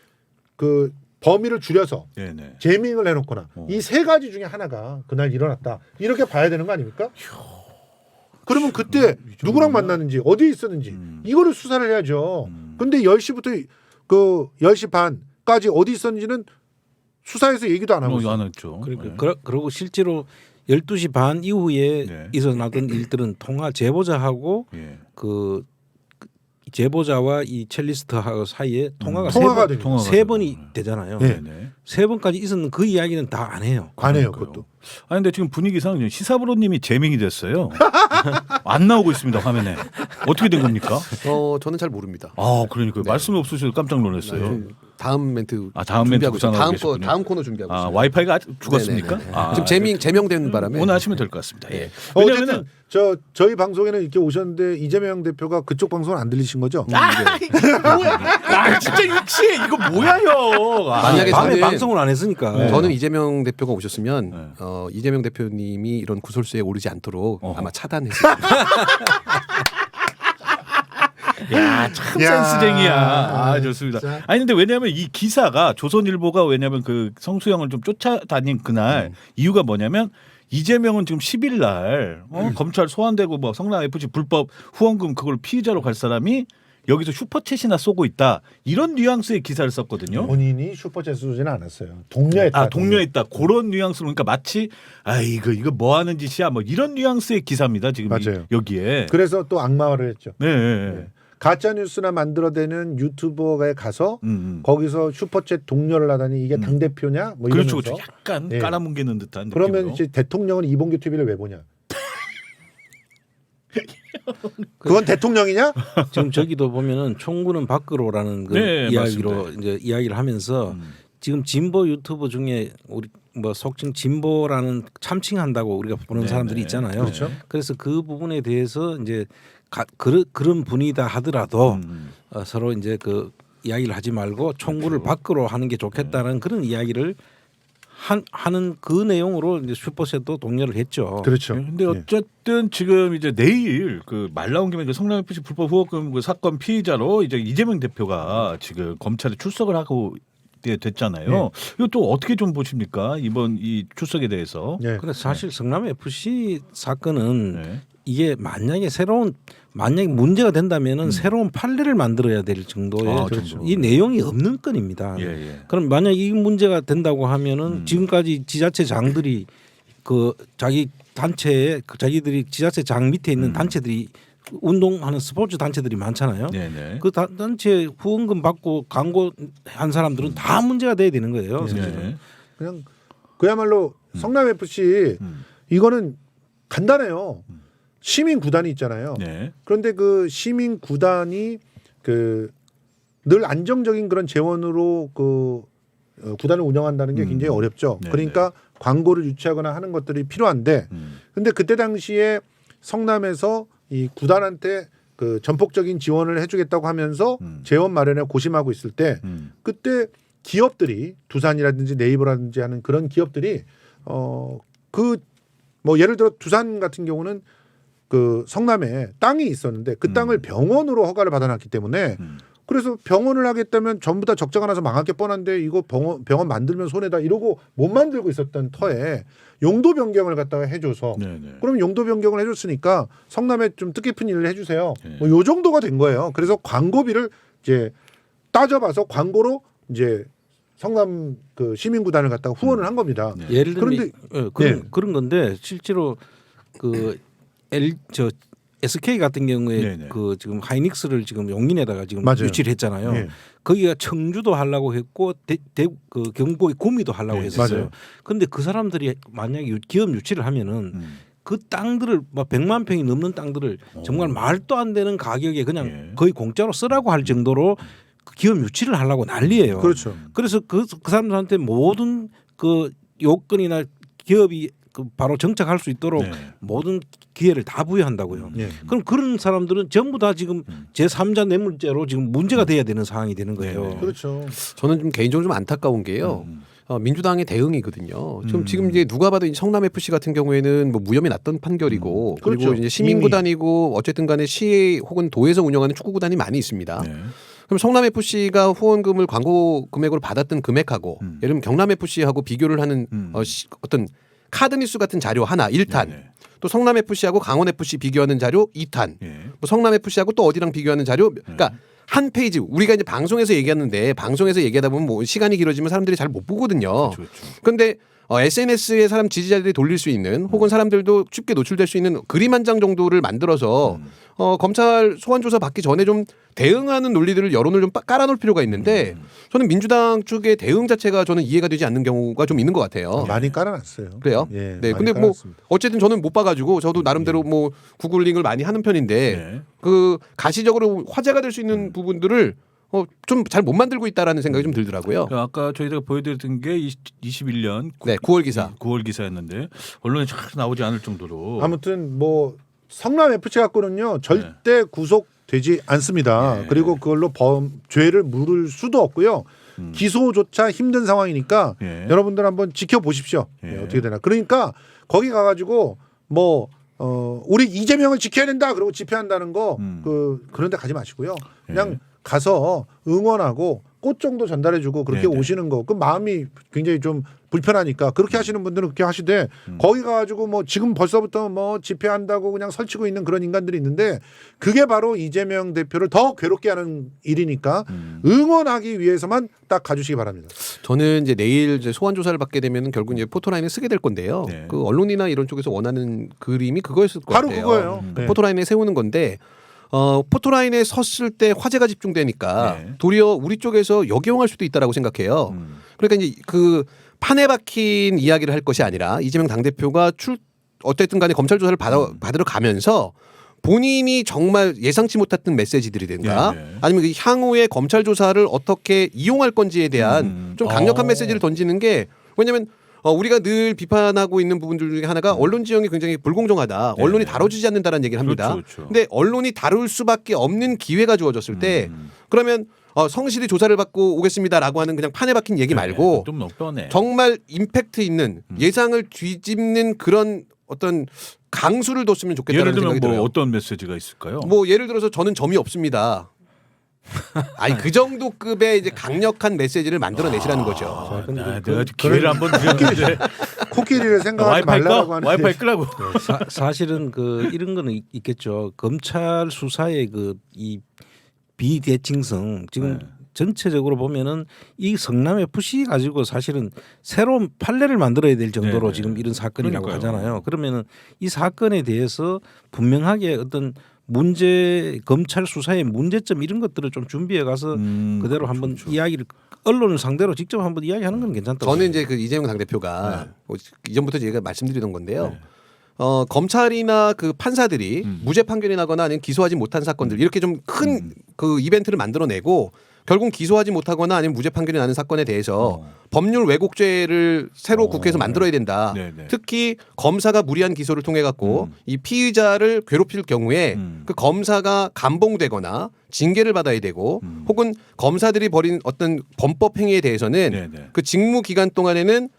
그 범위를 줄여서 네네. 제밍을 해놓거나 이 세 가지 중에 하나가 그날 일어났다 이렇게 봐야 되는 거 아닙니까? 그러면 그때 누구랑 만났는지 어디에 있었는지 이거를 수사를 해야죠. 근데 10시부터 그 10시 반까지 어디 있었는지는 수사에서 얘기도 안 하고 있어요. 안 했죠. 그러니까 그리고 실제로 12시 반 이후에 네. 일어나던 일들은 통화 제보자하고 예. 그 제보자와 이 첼리스트하고 사이에 통화가 통화가 세 되죠. 세 번이 되잖아요. 네. 네네. 세 번까지 있었는 그 이야기는 다 안 해요. 안 해요, 그러니까요. 그것도. 아니 근데 지금 분위기상 시사브로님이 제밍이 됐어요. 안 나오고 있습니다 화면에. 어떻게 된 겁니까? 저는 잘 모릅니다. 아 그러니까 네. 말씀이 없으셔서 깜짝 놀랐어요. 좀 다음 멘트 다음 멘트 준비하고 있어요. 구상하고 계시군요. 다음 코너 준비하고 아 있어요. 와이파이가 죽었습니까? 네네네. 아, 지금 제명된 바람에 오늘 하시면 될 것 같습니다. 예. 어쨌든 저희 방송에는 이렇게 오셨는데 이재명 대표가 그쪽 방송은 안 들리신 거죠? 아 진짜 육시에 이거 뭐야요? 만약에 밤에 저는- 방송을 안 했으니까. 네. 저는 이재명 대표가 오셨으면 네. 이재명 대표님이 이런 구설수에 오르지 않도록 어허. 아마 차단했을 거예요. 참 야. 센스쟁이야. 아, 좋습니다. 진짜. 아니 근데 왜냐하면 이 기사가 조선일보가 왜냐하면 그 성수형을 좀 쫓아다닌 그날 이유가 뭐냐면 이재명은 지금 10일 날 검찰 소환되고 뭐 성남 FC 불법 후원금 그걸 피의자로 갈 사람이 여기서 슈퍼챗이나 쏘고 있다 이런 뉘앙스의 기사를 썼거든요. 본인이 슈퍼챗 쏘지는 않았어요. 동료했다. 아 동료했다 그런 뉘앙스로 그러니까 마치 아 이거 뭐 하는 짓이야 뭐 이런 뉘앙스의 기사입니다 지금 맞아요. 여기에. 그래서 또 악마화를 했죠. 네. 네. 가짜 뉴스나 만들어대는 유튜버에 가서 거기서 슈퍼챗 동료를 하다니 이게 당 대표냐? 뭐 이러면서. 그렇죠. 약간 예. 깔아뭉개는 듯한. 그러면 느낌으로. 이제 대통령은 이봉규 TV를 왜 보냐? 그건 대통령이냐? 지금 저기도 보면은 총구는 밖으로라는 그 네, 이야기로 맞습니다. 이제 이야기를 하면서 지금 진보 유튜버 중에 우리 뭐 속칭 진보라는 참칭한다고 우리가 보는 네, 사람들이 네. 있잖아요. 그렇죠. 그래서 그 부분에 대해서 이제 그런 분이다 하더라도 서로 이제 그 이야기를 하지 말고 총구를 그렇죠. 밖으로 하는 게 좋겠다는 그런 이야기를 하는 그 내용으로 이제 슈퍼셋도 동료를 했죠. 그렇죠. 근데 어쨌든 지금 이제 내일 그 말 나온 김에 그 성남 FC 불법 후원금 그 사건 피의자로 이제 이재명 대표가 지금 검찰에 출석을 하고 됐잖아요. 이것도 어떻게 좀 보십니까? 이번 이 출석에 대해서. 예. 근데 사실 성남 FC 사건은 네. 이게 만약에 문제가 된다면은 새로운 판례를 만들어야 될 정도의 아, 그렇죠. 이 내용이 없는 건입니다. 예, 예. 그럼 만약 이 문제가 된다고 하면은 지금까지 지자체장들이 그 자기 단체에 자기들이 지자체장 밑에 있는 단체들이 운동하는 스포츠 단체들이 많잖아요. 네네. 그 단체 후원금 받고 광고한 사람들은 다 문제가 돼야 되는 거예요. 네. 그냥 그야말로 성남 FC 이거는 간단해요. 시민 구단이 있잖아요. 네. 그런데 그 시민 구단이 그 늘 안정적인 그런 재원으로 그 구단을 운영한다는 게 굉장히 어렵죠. 네네. 그러니까 광고를 유치하거나 하는 것들이 필요한데, 근데 그때 당시에 성남에서 이 구단한테 그 전폭적인 지원을 해주겠다고 하면서 재원 마련에 고심하고 있을 때 그때 기업들이 두산이라든지 네이버라든지 하는 그런 기업들이 그 뭐 예를 들어 두산 같은 경우는 그 성남에 땅이 있었는데 그 땅을 병원으로 허가를 받아놨기 때문에 그래서 병원을 하겠다면 전부 다 적자가 나서 망할 게 뻔한데 이거 병원 만들면 손해다 이러고 못 만들고 있었던 터에 용도 변경을 갖다가 해줘서 네네. 그럼 용도 변경을 해줬으니까 성남에 좀 뜻깊은 일을 해주세요. 네. 뭐 요 정도가 된 거예요. 그래서 광고비를 이제 따져봐서 광고로 이제 성남 그 시민구단을 갖다가 후원을 한 겁니다. 네. 예를 들면 그런데 그런 건데 실제로 그 SK 같은 경우에 네네. 그 지금 하이닉스를 지금 용인에다가 지금 맞아요. 유치를 했잖아요. 네. 거기가 청주도 하려고 했고 그 경북의 구미도 하려고 네, 했었어요. 맞아요. 그런데 그 사람들이 만약에 기업 유치를 하면은 그 땅들을 막 100만 평이 넘는 땅들을 정말 말도 안 되는 가격에 그냥 예. 거의 공짜로 쓰라고 할 정도로 그 기업 유치를 하려고 난리예요. 그렇죠. 그래서 그 사람들한테 모든 그 요건이나 기업이 그 바로 정착할 수 있도록 네. 모든 기회를 다 부여한다고요. 예. 그럼 그런 사람들은 전부 다 지금 제3자 뇌물죄로 지금 문제가 돼야 되는 상황이 되는 거예요. 네. 그렇죠. 저는 좀 개인적으로 좀 안타까운 게요. 민주당의 대응이거든요. 지금 이제 누가 봐도 이 성남 FC 같은 경우에는 뭐 무혐의 났던 판결이고 그리고 그렇죠. 이제 시민구단이고 어쨌든 간에 시 혹은 도에서 운영하는 축구구단이 많이 있습니다. 네. 그럼 성남 FC가 후원금을 광고 금액으로 받았던 금액하고 예를 들면 경남 FC하고 비교를 하는 어떤 카드 뉴스 같은 자료 하나 1탄 네네. 또 성남 FC하고 강원 FC 비교하는 자료 2탄 예. 뭐 성남 FC하고 또 어디랑 비교하는 자료 그러니까 한 페이지 우리가 이제 방송에서 얘기하는데 방송에서 얘기하다 보면 뭐 시간이 길어지면 사람들이 잘 못 보거든요. 그렇죠. 그런데 SNS에 사람 지지자들이 돌릴 수 있는 혹은 사람들도 쉽게 노출될 수 있는 그림 한 장 정도를 만들어서 검찰 소환 조사 받기 전에 좀 대응하는 논리들을 여론을 좀 깔아놓을 필요가 있는데 저는 민주당 쪽의 대응 자체가 저는 이해가 되지 않는 경우가 좀 있는 것 같아요. 많이 깔아놨어요. 그래요? 예, 네. 많이 근데 뭐 깔아놨습니다. 어쨌든 저는 못 봐가지고 저도 나름대로 뭐 구글링을 많이 하는 편인데 네. 그 가시적으로 화제가 될 수 있는 부분들을 좀 잘 못 만들고 있다라는 생각이 좀 들더라고요. 그 아까 저희가 보여드렸던 게 21년 네, 9월 기사. 9월 기사였는데 언론에 잘 나오지 않을 정도로 아무튼 뭐 성남 FC 갖고는요 절대 구속되지 않습니다. 네. 그리고 그걸로 죄를 물을 수도 없고요. 기소조차 힘든 상황이니까 예. 여러분들 한번 지켜보십시오. 예. 네, 어떻게 되나. 그러니까 거기 가가지고 뭐 우리 이재명을 지켜야 된다. 그러고 집회한다는 거 그런데 가지 마시고요. 그냥 가서 응원하고 꽃 정도 전달해주고 그렇게 오시는 거. 그 마음이 굉장히 좀 불편하니까 그렇게 하시는 분들은 그렇게 하시되 거기 가가지고 뭐 지금 벌써부터 뭐 집회한다고 그냥 설치고 있는 그런 인간들이 있는데 그게 바로 이재명 대표를 더 괴롭게 하는 일이니까 응원하기 위해서만 딱 가주시기 바랍니다. 저는 이제 내일 이제 소환 조사를 받게 되면 결국 이제 포토라인을 쓰게 될 건데요. 네. 그 언론이나 이런 쪽에서 원하는 그림이 그거였을 것 바로 같아요. 그거예요. 네. 포토라인에 세우는 건데 포토라인에 섰을 때 화제가 집중되니까 네. 도리어 우리 쪽에서 역이용할 수도 있다라고 생각해요. 그러니까 이제 그 판에 박힌 이야기를 할 것이 아니라 이재명 당대표가 어쨌든 간에 검찰 조사를 받으러 가면서 본인이 정말 예상치 못했던 메시지들이든가 아니면 그 향후에 검찰 조사를 어떻게 이용할 건지에 대한 좀 강력한 메시지를 던지는 게 왜냐하면 우리가 늘 비판하고 있는 부분들 중에 하나가 언론 지형이 굉장히 불공정하다. 언론이 다뤄주지 않는다라는 얘기를 합니다. 그렇죠. 근데 언론이 다룰 수밖에 없는 기회가 주어졌을 때 그러면 성실히 조사를 받고 오겠습니다라고 하는 그냥 판에 박힌 얘기 말고 좀 너떠네. 정말 임팩트 있는 예상을 뒤집는 그런 어떤 강수를 뒀으면 좋겠다는 예를 들면 생각이 뭐 들어요. 어떤 메시지가 있을까요? 뭐 예를 들어서 저는 점이 없습니다. 아니 그 정도 급의 이제 강력한 메시지를 만들어내시라는 거죠. 내가 기회를 한번 드렸는데 코끼리를 생각하지 말라고 하는 와이파이 끄라고. 사실은 그 이런 거는 있겠죠. 검찰 수사의 그 이 비대칭성 지금 전체적으로 보면은 이 성남 FC 가지고 사실은 새로운 판례를 만들어야 될 정도로 네네. 지금 이런 사건이라고 그러니까요. 하잖아요. 그러면은 이 사건에 대해서 분명하게 어떤 검찰 수사의 문제점 이런 것들을 좀 준비해 가서 그대로 한번 이야기를 언론을 상대로 직접 한번 이야기하는 건 괜찮다고. 저는 이제 그 이재명 당대표가 이전부터 제가 말씀드리던 건데요. 검찰이나 그 판사들이 무죄 판결이 나거나 아니면 기소하지 못한 사건들 이렇게 좀 큰 그 이벤트를 만들어내고 결국 기소하지 못하거나 아니면 무죄 판결이 나는 사건에 대해서 법률 왜곡죄를 새로 국회에서 만들어야 된다. 네네. 특히 검사가 무리한 기소를 통해 갖고 이 피의자를 괴롭힐 경우에 그 검사가 감봉되거나 징계를 받아야 되고 혹은 검사들이 벌인 어떤 범법 행위에 대해서는 네네. 그 직무 기간 동안에는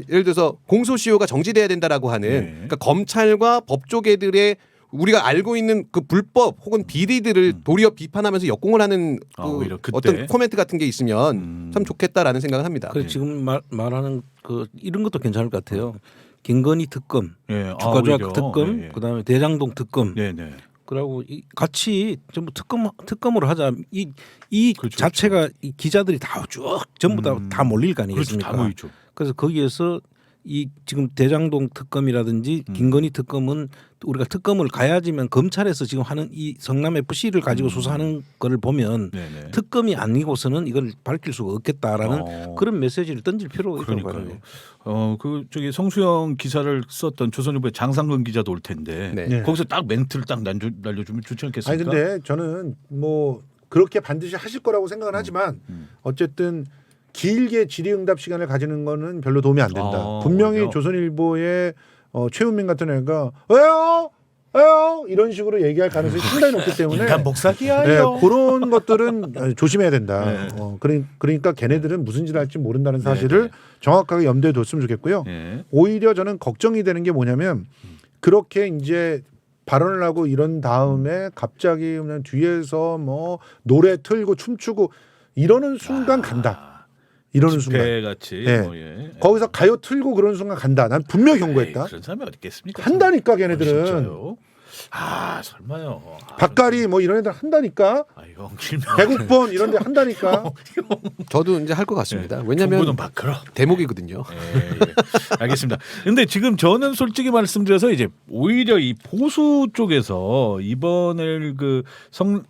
예를 들어서 공소시효가 정지돼야 된다라고 하는 그러니까 검찰과 법조계들의 우리가 알고 있는 그 불법 혹은 비리들을 도리어 비판하면서 역공을 하는 그 오히려 그때. 어떤 코멘트 같은 게 있으면 참 좋겠다라는 생각을 합니다. 그래 지금 말하는 그 이런 것도 괜찮을 것 같아요. 김건희 특검, 주가조작 오히려. 특검, 그다음에 대장동 특검. 네네. 그리고 같이 전부 특검으로 하자. 이 그렇죠, 자체가 이 기자들이 다 쭉 전부 다 몰릴 거 아니겠습니까? 그렇죠, 다 모이죠. 그래서 거기에서 이 지금 대장동 특검이라든지 김건희 특검은 우리가 특검을 가야지만 검찰에서 지금 하는 이 성남 FC를 가지고 수사하는 거를 보면 네네. 특검이 아니고서는 이걸 밝힐 수가 없겠다라는 그런 메시지를 던질 필요가 있다고 그러니까요. 봐요. 그 저기 성수영 기사를 썼던 조선일보의 장상근 기자도 올 텐데 네. 거기서 딱 멘트를 딱 날려주면 좋지 않겠습니까? 아니 근데 저는 뭐 그렇게 반드시 하실 거라고 생각은 하지만 어쨌든 길게 질의응답 시간을 가지는 거는 별로 도움이 안 된다. 분명히 오히려? 조선일보의 최은민 같은 애가 왜요? 이런 식으로 얘기할 가능성이 상당히 높기 때문에 인간 복사기야 네, 이거. 그런 것들은 조심해야 된다. 그러니까 걔네들은 무슨 짓을 할지 모른다는 사실을 정확하게 염두에 뒀으면 좋겠고요. 네. 오히려 저는 걱정이 되는 게 뭐냐면 그렇게 이제 발언을 하고 이런 다음에 갑자기 그냥 뒤에서 뭐 노래 틀고 춤추고 이러는 순간 간다. 이러는 순간. 집회 같이. 네. 뭐, 예. 거기서 가요 틀고 그러는 순간 간다. 난 분명히 경고했다. 에이, 그런 사람이 어디 있겠습니까? 한다니까 걔네들은. 진짜요? 설마요. 박가리 뭐 이런 애들 한다니까. 이거 길면 대국본 이런 데 한다니까. 저도 이제 할 것 같습니다. 정부는 왜냐하면 바꾸라. 대목이거든요. 예. 알겠습니다. 근데 지금 저는 솔직히 말씀드려서 이제 오히려 이 보수 쪽에서 이번에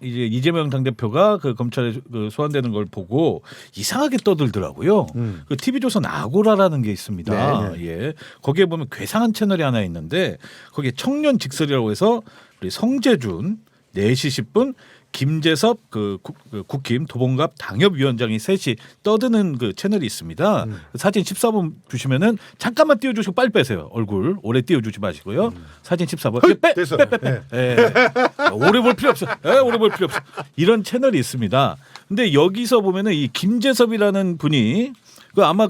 이제 이재명 당대표가 그 검찰에 소환되는 걸 보고 이상하게 떠들더라고요. 그 TV조선 아고라라는 게 있습니다. 예. 거기에 보면 괴상한 채널이 하나 있는데 거기에 청년 직설이라고 해서 우리 성재준 4시 10분 김재섭 국힘 도봉갑 당협위원장이 셋이 떠드는 그 채널이 있습니다. 사진 14분 주시면은 잠깐만 띄워주시고 빨리 빼세요. 얼굴 오래 띄워주지 마시고요. 사진 14분 됐어. 빼. 오래 볼 필요 없어. 오래 볼 필요 없어. 이런 채널이 있습니다. 근데 여기서 보면은 이 김재섭이라는 분이 아마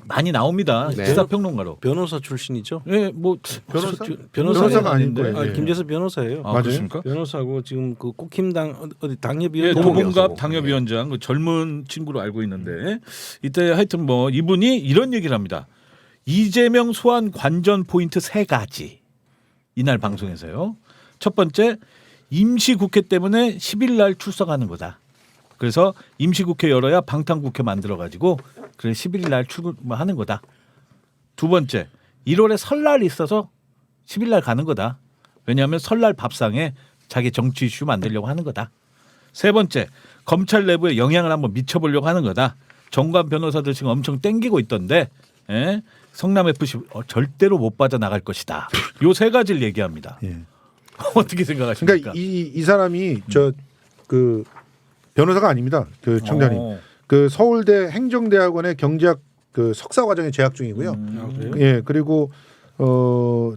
많이 나옵니다. 네. 시사평론가로. 변호사 출신이죠. 예, 뭐 변호사가 아닌 거예요. 아, 예. 김재섭 변호사예요. 아, 맞아요? 그렇습니까? 변호사고 지금 그 국힘당 어디 예, 당협위원 도봉갑 당협위원장 그 젊은 친구로 알고 있는데 이때 하여튼 뭐 이분이 이런 얘기를 합니다. 이재명 소환 관전 포인트 3가지 이날 방송에서요. 첫 번째 임시국회 때문에 10일 날 출석하는 거다. 그래서 임시국회 열어야 방탄국회 만들어 가지고 그래 11일 날 출마하는 거다. 두 번째 1월에 설날이 있어서 10일 날 가는 거다. 왜냐하면 설날 밥상에 자기 정치 이슈 만들려고 하는 거다. 세 번째 검찰 내부에 영향을 한번 미쳐보려고 하는 거다. 정관 변호사들 지금 엄청 땡기고 있던데 예? 성남 FC 절대로 못 빠져나갈 것이다. 요 3가지를 얘기합니다. 예. 어떻게 생각하십니까? 그러니까 이 사람이 저 그 변호사가 아닙니다. 그 청장님. 그 서울대 행정대학원의 경제학 그 석사 과정에 재학 중이고요. 예, 그리고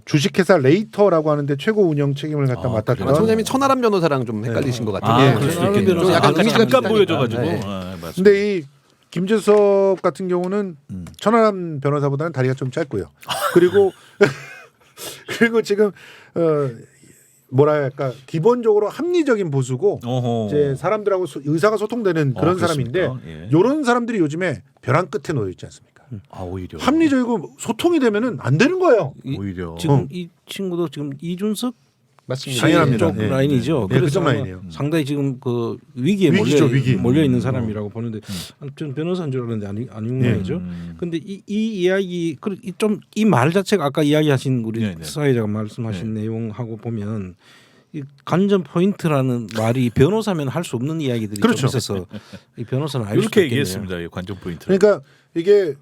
주식회사 레이터라고 하는데 최고 운영 책임을 갖다 맡았던. 청장님이 천하람 변호사랑 좀 헷갈리신 것 같은데. 그럴 수 있겠네요. 좀 약간 이미지가 잠깐 비슷하니까. 보여줘가지고. 네. 맞습니다. 근데 이 김재섭 같은 경우는 천하람 변호사보다는 다리가 좀 짧고요. 그리고 그리고 지금 뭐랄까 기본적으로 합리적인 보수고 어허. 이제 사람들하고 의사가 소통되는 그런 사람인데 그렇습니까? 예. 이런 사람들이 요즘에 벼랑 끝에 놓여 있지 않습니까? 아 오히려 합리적이고 소통이 되면은 안 되는 거예요. 오히려 지금 이 친구도 지금 이준석 맞습니다. 당연합니다. 쪽 예. 라인이죠. 예, 그래서 그쪽 아마 라인이에요. 상당히 지금 그 위기에 위기죠, 위기. 몰려 있는 사람이라고 보는데 좀 변호사인 줄 알았는데 아닌 거죠. 근데 이 이야기 좀 이 말 자체가 아까 이야기하신 우리 네네. 사회자가 말씀하신 내용하고 보면 이 관전 포인트라는 말이 변호사면 할 수 없는 이야기들이 그렇죠. 좀 있어서 이 변호사는 알 수 이렇게 있겠네요. 얘기했습니다. 이 관전 포인트. 그러니까 이게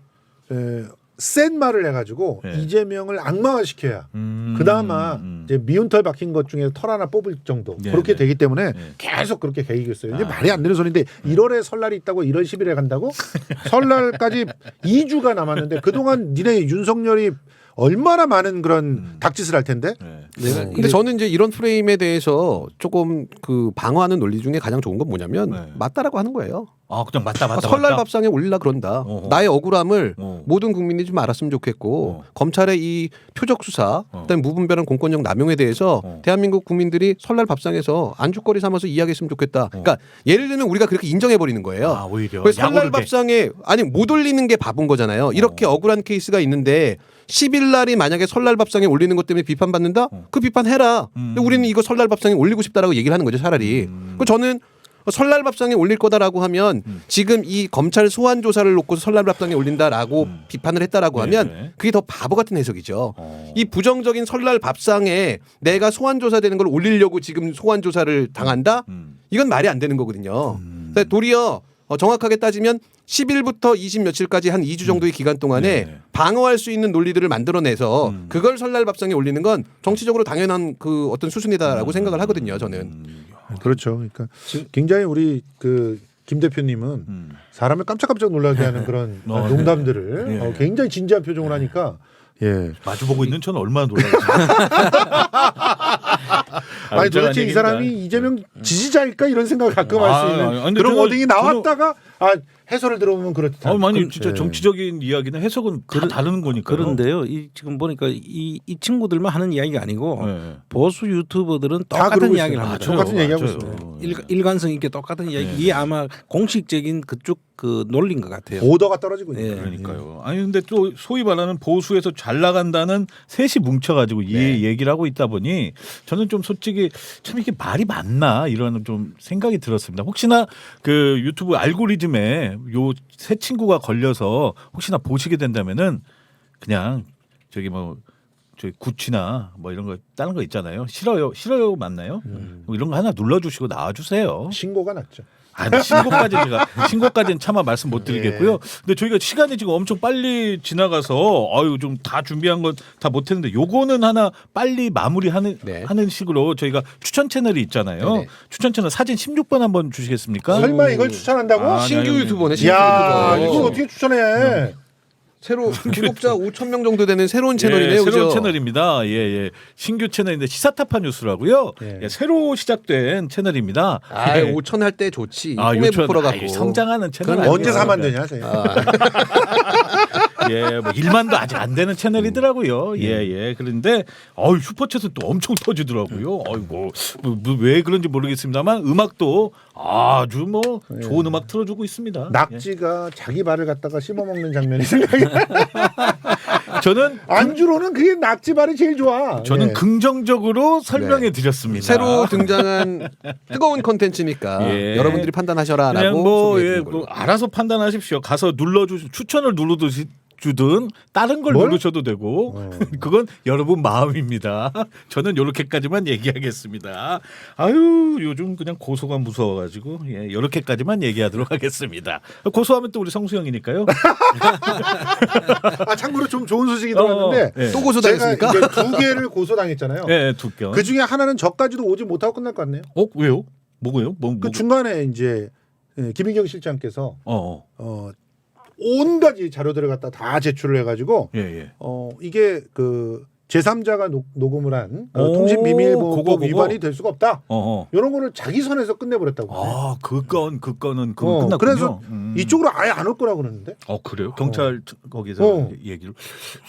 센 말을 해가지고 네. 이재명을 악마화시켜야 그나마 이제 미운 털 박힌 것 중에 털 하나 뽑을 정도 네, 그렇게 네. 되기 때문에 네. 계속 그렇게 계획을 써요. 이게 말이 안 되는 소리인데 1월에 설날이 있다고 1월 10일에 간다고 설날까지 2주가 남았는데 그동안 니네 윤석열이 얼마나 많은 그런 닭짓을 할 텐데. 네. 근데 저는 이제 이런 프레임에 대해서 조금 그 방어하는 논리 중에 가장 좋은 건 뭐냐면 네. 맞다라고 하는 거예요. 아 그냥 맞다. 설날 밥상에 올리려 그런다. 어허. 나의 억울함을 어. 모든 국민이 좀 알았으면 좋겠고 검찰의 이 표적 수사, 그다음에 무분별한 공권력 남용에 대해서 대한민국 국민들이 설날 밥상에서 안주거리 삼아서 이야기했으면 좋겠다. 그러니까 예를 들면 우리가 그렇게 인정해 버리는 거예요. 아 오히려 그래서 설날 야구를 밥상에 아니 못 올리는 게 바본 거잖아요. 이렇게 억울한 케이스가 있는데 10일 날이 만약에 설날 밥상에 올리는 것 때문에 비판받는다? 그 비판해라. 근데 우리는 이거 설날 밥상에 올리고 싶다라고 얘기를 하는 거죠, 차라리. 그 저는 설날 밥상에 올릴 거다라고 하면 지금 이 검찰 소환 조사를 놓고 설날 밥상에 올린다라고 비판을 했다라고 하면 네. 그게 더 바보 같은 해석이죠. 이 부정적인 설날 밥상에 내가 소환 조사되는 걸 올리려고 지금 소환 조사를 당한다? 이건 말이 안 되는 거거든요. 그러니까 도리어 정확하게 따지면 10일부터 20 며칠까지 한 2주 정도의 기간 동안에 네. 방어할 수 있는 논리들을 만들어내서 그걸 설날 밥상에 올리는 건 정치적으로 당연한 그 어떤 수순이다라고 생각을 하거든요. 저는. 그렇죠. 그러니까 굉장히 우리 그 김 대표님은 사람을 깜짝깜짝 놀라게 하는 그런 농담들을 네. 굉장히 진지한 표정을 하니까 예. 마주보고 있는 저는 얼마나 놀랐지. 아니 도대체 이 사람이 이재명 지지자일까 이런 생각을 가끔 할 수 있는 그런 워딩이 나왔다가 해설을 들어보면 그렇다. 아니 진짜 정치적인 이야기는 해석은 다 다른 거니까. 그런데요. 이 지금 보니까 이 친구들만 하는 이야기가 아니고 네. 보수 유튜버들은 다 똑같은 그러고 이야기를 있어요. 합니다. 똑같은 얘기하고 맞아요. 있어요. 일관성 있게 똑같은 이야기. 이게 아마 공식적인 그쪽 그 논리인 것 같아요. 오더가 떨어지고 있는 예. 거예요. 그러니까요. 아니 근데 또 소위 말하는 보수에서 잘 나간다는 셋이 뭉쳐가지고 이 얘기를 하고 있다 보니 저는 좀 솔직히 참 이게 말이 맞나 이런 좀 생각이 들었습니다. 혹시나 그 유튜브 알고리즘에 요 세 친구가 걸려서 혹시나 보시게 된다면은 그냥 저기 뭐 저기 구치나 뭐 이런 거 다른 거 있잖아요. 싫어요 맞나요? 뭐 이런 거 하나 눌러주시고 나와주세요. 신고가 났죠. 아니, 신고까지는 차마 말씀 못 드리겠고요. 근데 저희가 시간이 지금 엄청 빨리 지나가서 좀 다 준비한 건 다 못했는데 요거는 하나 빨리 마무리하는 하는 식으로 저희가 추천 채널이 있잖아요. 네네. 추천 채널 사진 16번 한번 주시겠습니까? 설마 이걸 추천한다고? 신규 아니, 유튜버네. 신규 야, 유튜버. 이거 어떻게 추천해? 새로 구독자 5천 명 정도 되는 새로운 채널이네요. 새로운 그죠? 채널입니다. 예. 신규 채널인데 시사타파 뉴스라고요. 예. 예, 새로 시작된 채널입니다. 아, 예. 5천 할 때 좋지. 아, 꿈에 요천 부풀어 갖고. 성장하는 채널 그건 언제 아닙니까? 사면 되냐? 예, 뭐 1만도 아직 안 되는 채널이더라고요. 예. 그런데 슈퍼챗은 또 엄청 터지더라고요. 아이고 왜 그런지 모르겠습니다만 음악도 아주 뭐 좋은 음악 틀어주고 있습니다. 낙지가 자기 발을 갖다가 씹어 먹는 장면이 생각이 저는 안주로는 그게 낙지 발이 제일 좋아. 저는 예. 긍정적으로 설명해 드렸습니다. 새로 등장한 뜨거운 콘텐츠니까 예. 여러분들이 판단하셔라라고 그냥 뭐, 소개해드린 걸로. 뭐 알아서 판단하십시오. 가서 추천을 주든 다른 걸 뭘? 누르셔도 되고 그건 여러분 마음입니다. 저는 이렇게까지만 얘기하겠습니다. 아유 요즘 그냥 고소가 무서워가지고 이렇게까지만 얘기하도록 하겠습니다. 고소하면 또 우리 성수형이니까요. 참고로 좀 좋은 소식이 들어왔는데 예. 또 고소당했습니까? 제가 이제 2개를 고소당했잖아요. 네, 두 건. 그 중에 하나는 저까지도 오지 못하고 끝날 것 같네요. 왜요? 뭐고요? 그 중간에 이제 김인경 실장께서 어. 온가지 자료들을 갖다 다 제출을 해가지고 예. 이게 그 제3자가 녹음을 한 오, 통신비밀보호법 그거. 위반이 될 수가 없다. 어. 이런 거를 자기 선에서 끝내버렸다고. 그 건은 끝났군요. 그래서 이쪽으로 아예 안 올 거라고 그러는데. 그래요? 경찰 거기서 얘기를.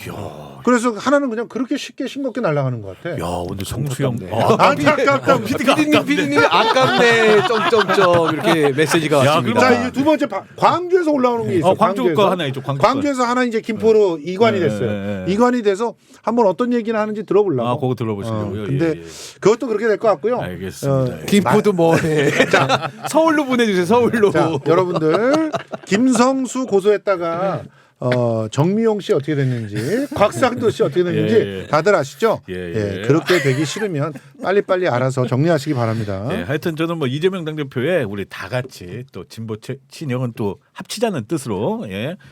이야. 그래서 하나는 그냥 그렇게 쉽게 싱겁게 날아가는 것 같아. 야, 오늘 성수형. 안타깝다. 피디님 아깝네. 점점점 이렇게 메시지가 야, 왔습니다. 자, 이제 두 번째 광주에서 올라오는 게 있어. 광주 거 하나 있죠. 광주에서 하나 이제 김포로 이관이 됐어요. 이관이 돼서 한번 어떤 얘기를 하는지 들어보려고. 그거 들어보시려고요. 근데 예. 그것도 그렇게 될 것 같고요. 알겠습니다. 김포도 뭐해. 자, 서울로 보내주세요. 서울로. 자, 여러분들 김성수 고소했다가 정미용 씨 어떻게 됐는지, 곽상도 씨 어떻게 됐는지 예. 다들 아시죠? 예. 그렇게 되기 싫으면 빨리빨리 알아서 정리하시기 바랍니다. 예, 하여튼 저는 뭐 이재명 당대표의 우리 다 같이 또 진보 친형은 또 합치자는 뜻으로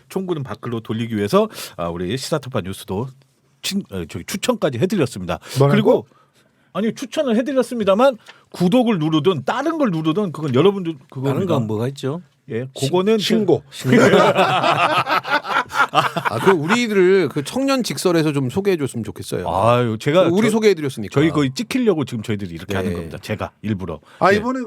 총구는 밖으로 돌리기 위해서 우리 시사토파 뉴스도 추천까지 해드렸습니다. 뭐라고? 그리고 아니 추천을 해드렸습니다만 구독을 누르든 다른 걸 누르든 그건 여러분들 그거 다른 건 뭐가 있죠? 그거는 신고. 그 우리를 그 청년 직설에서 좀 소개해줬으면 좋겠어요. 아유 제가 우리 소개해드렸으니까. 저희 거의 찍히려고 지금 저희들이 이렇게 네. 하는 겁니다. 제가 일부러. 이번에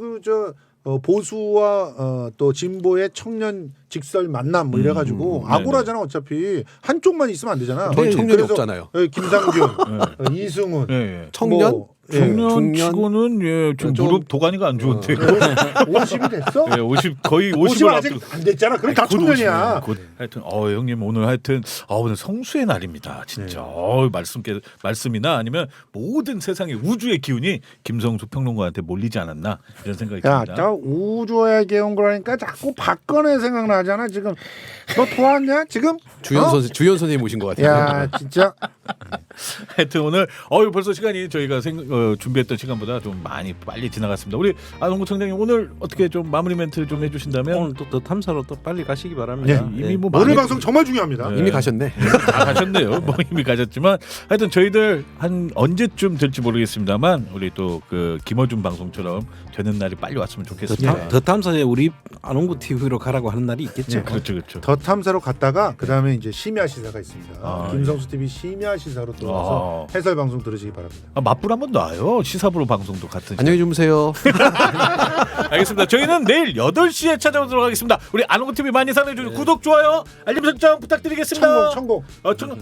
보수와 또 진보의 청년 직설 만남 뭐 이래가지고 아고라잖아. 어차피 한쪽만 있으면 안 되잖아. 저희 청년이 그래서 없잖아요. 김상균, 이승훈, 청년? 뭐, 청년 중년? 치고는 지금 좀- 무릎 도가니가 안 좋은데. 50이 됐어? 50 거의 50은 50을 아직 안 됐잖아. 그럼 다 곧 청년이야. 50이네, 곧. 하여튼 형님 오늘 하여튼 오늘 성수의 날입니다. 진짜 말씀이나 아니면 모든 세상의 우주의 기운이 김성수 평론가한테 몰리지 않았나 이런 생각이 야, 듭니다. 저 우주에게 온 거라니까 자꾸 박근혜 생각나잖아. 지금 너 도왔냐? 지금? 주연 선생님 오신 것 같아요. 야, 진짜. 하여튼 오늘 벌써 시간이 저희가 준비했던 시간보다 좀 많이 빨리 지나갔습니다. 우리 안홍구청장님 오늘 어떻게 좀 마무리 멘트 좀 해주신다면 오늘 또 더 탐사로 또 빨리 가시기 바랍니다. 이미 뭐 오늘 많이- 방송 정말 중요합니다. 이미 가셨네. 다 가셨네요. 뭐 이미 가셨지만 하여튼 저희들 한 언제쯤 될지 모르겠습니다만 우리 또 그 김어준 방송처럼 되는 날이 빨리 왔으면 좋겠습니다. 더 탐사에 우리 안홍구 TV로 가라고 하는 날이 있겠죠. 그렇죠. 더 탐사로 갔다가 그 다음에 이제 심야 시사가 있습니다. 김성수 TV 심야 시사로 들어와서 해설 방송 들으시기 바랍니다. 맞불 한번 놔요. 시사부로 방송도 같은 시간. 안녕히 주무세요. 알겠습니다. 저희는 내일 8시에 찾아오도록 하겠습니다. 우리 안홍구 TV 많이 사랑해 주시고 구독, 좋아요, 알림 설정 부탁드리겠습니다. 천공. 천공.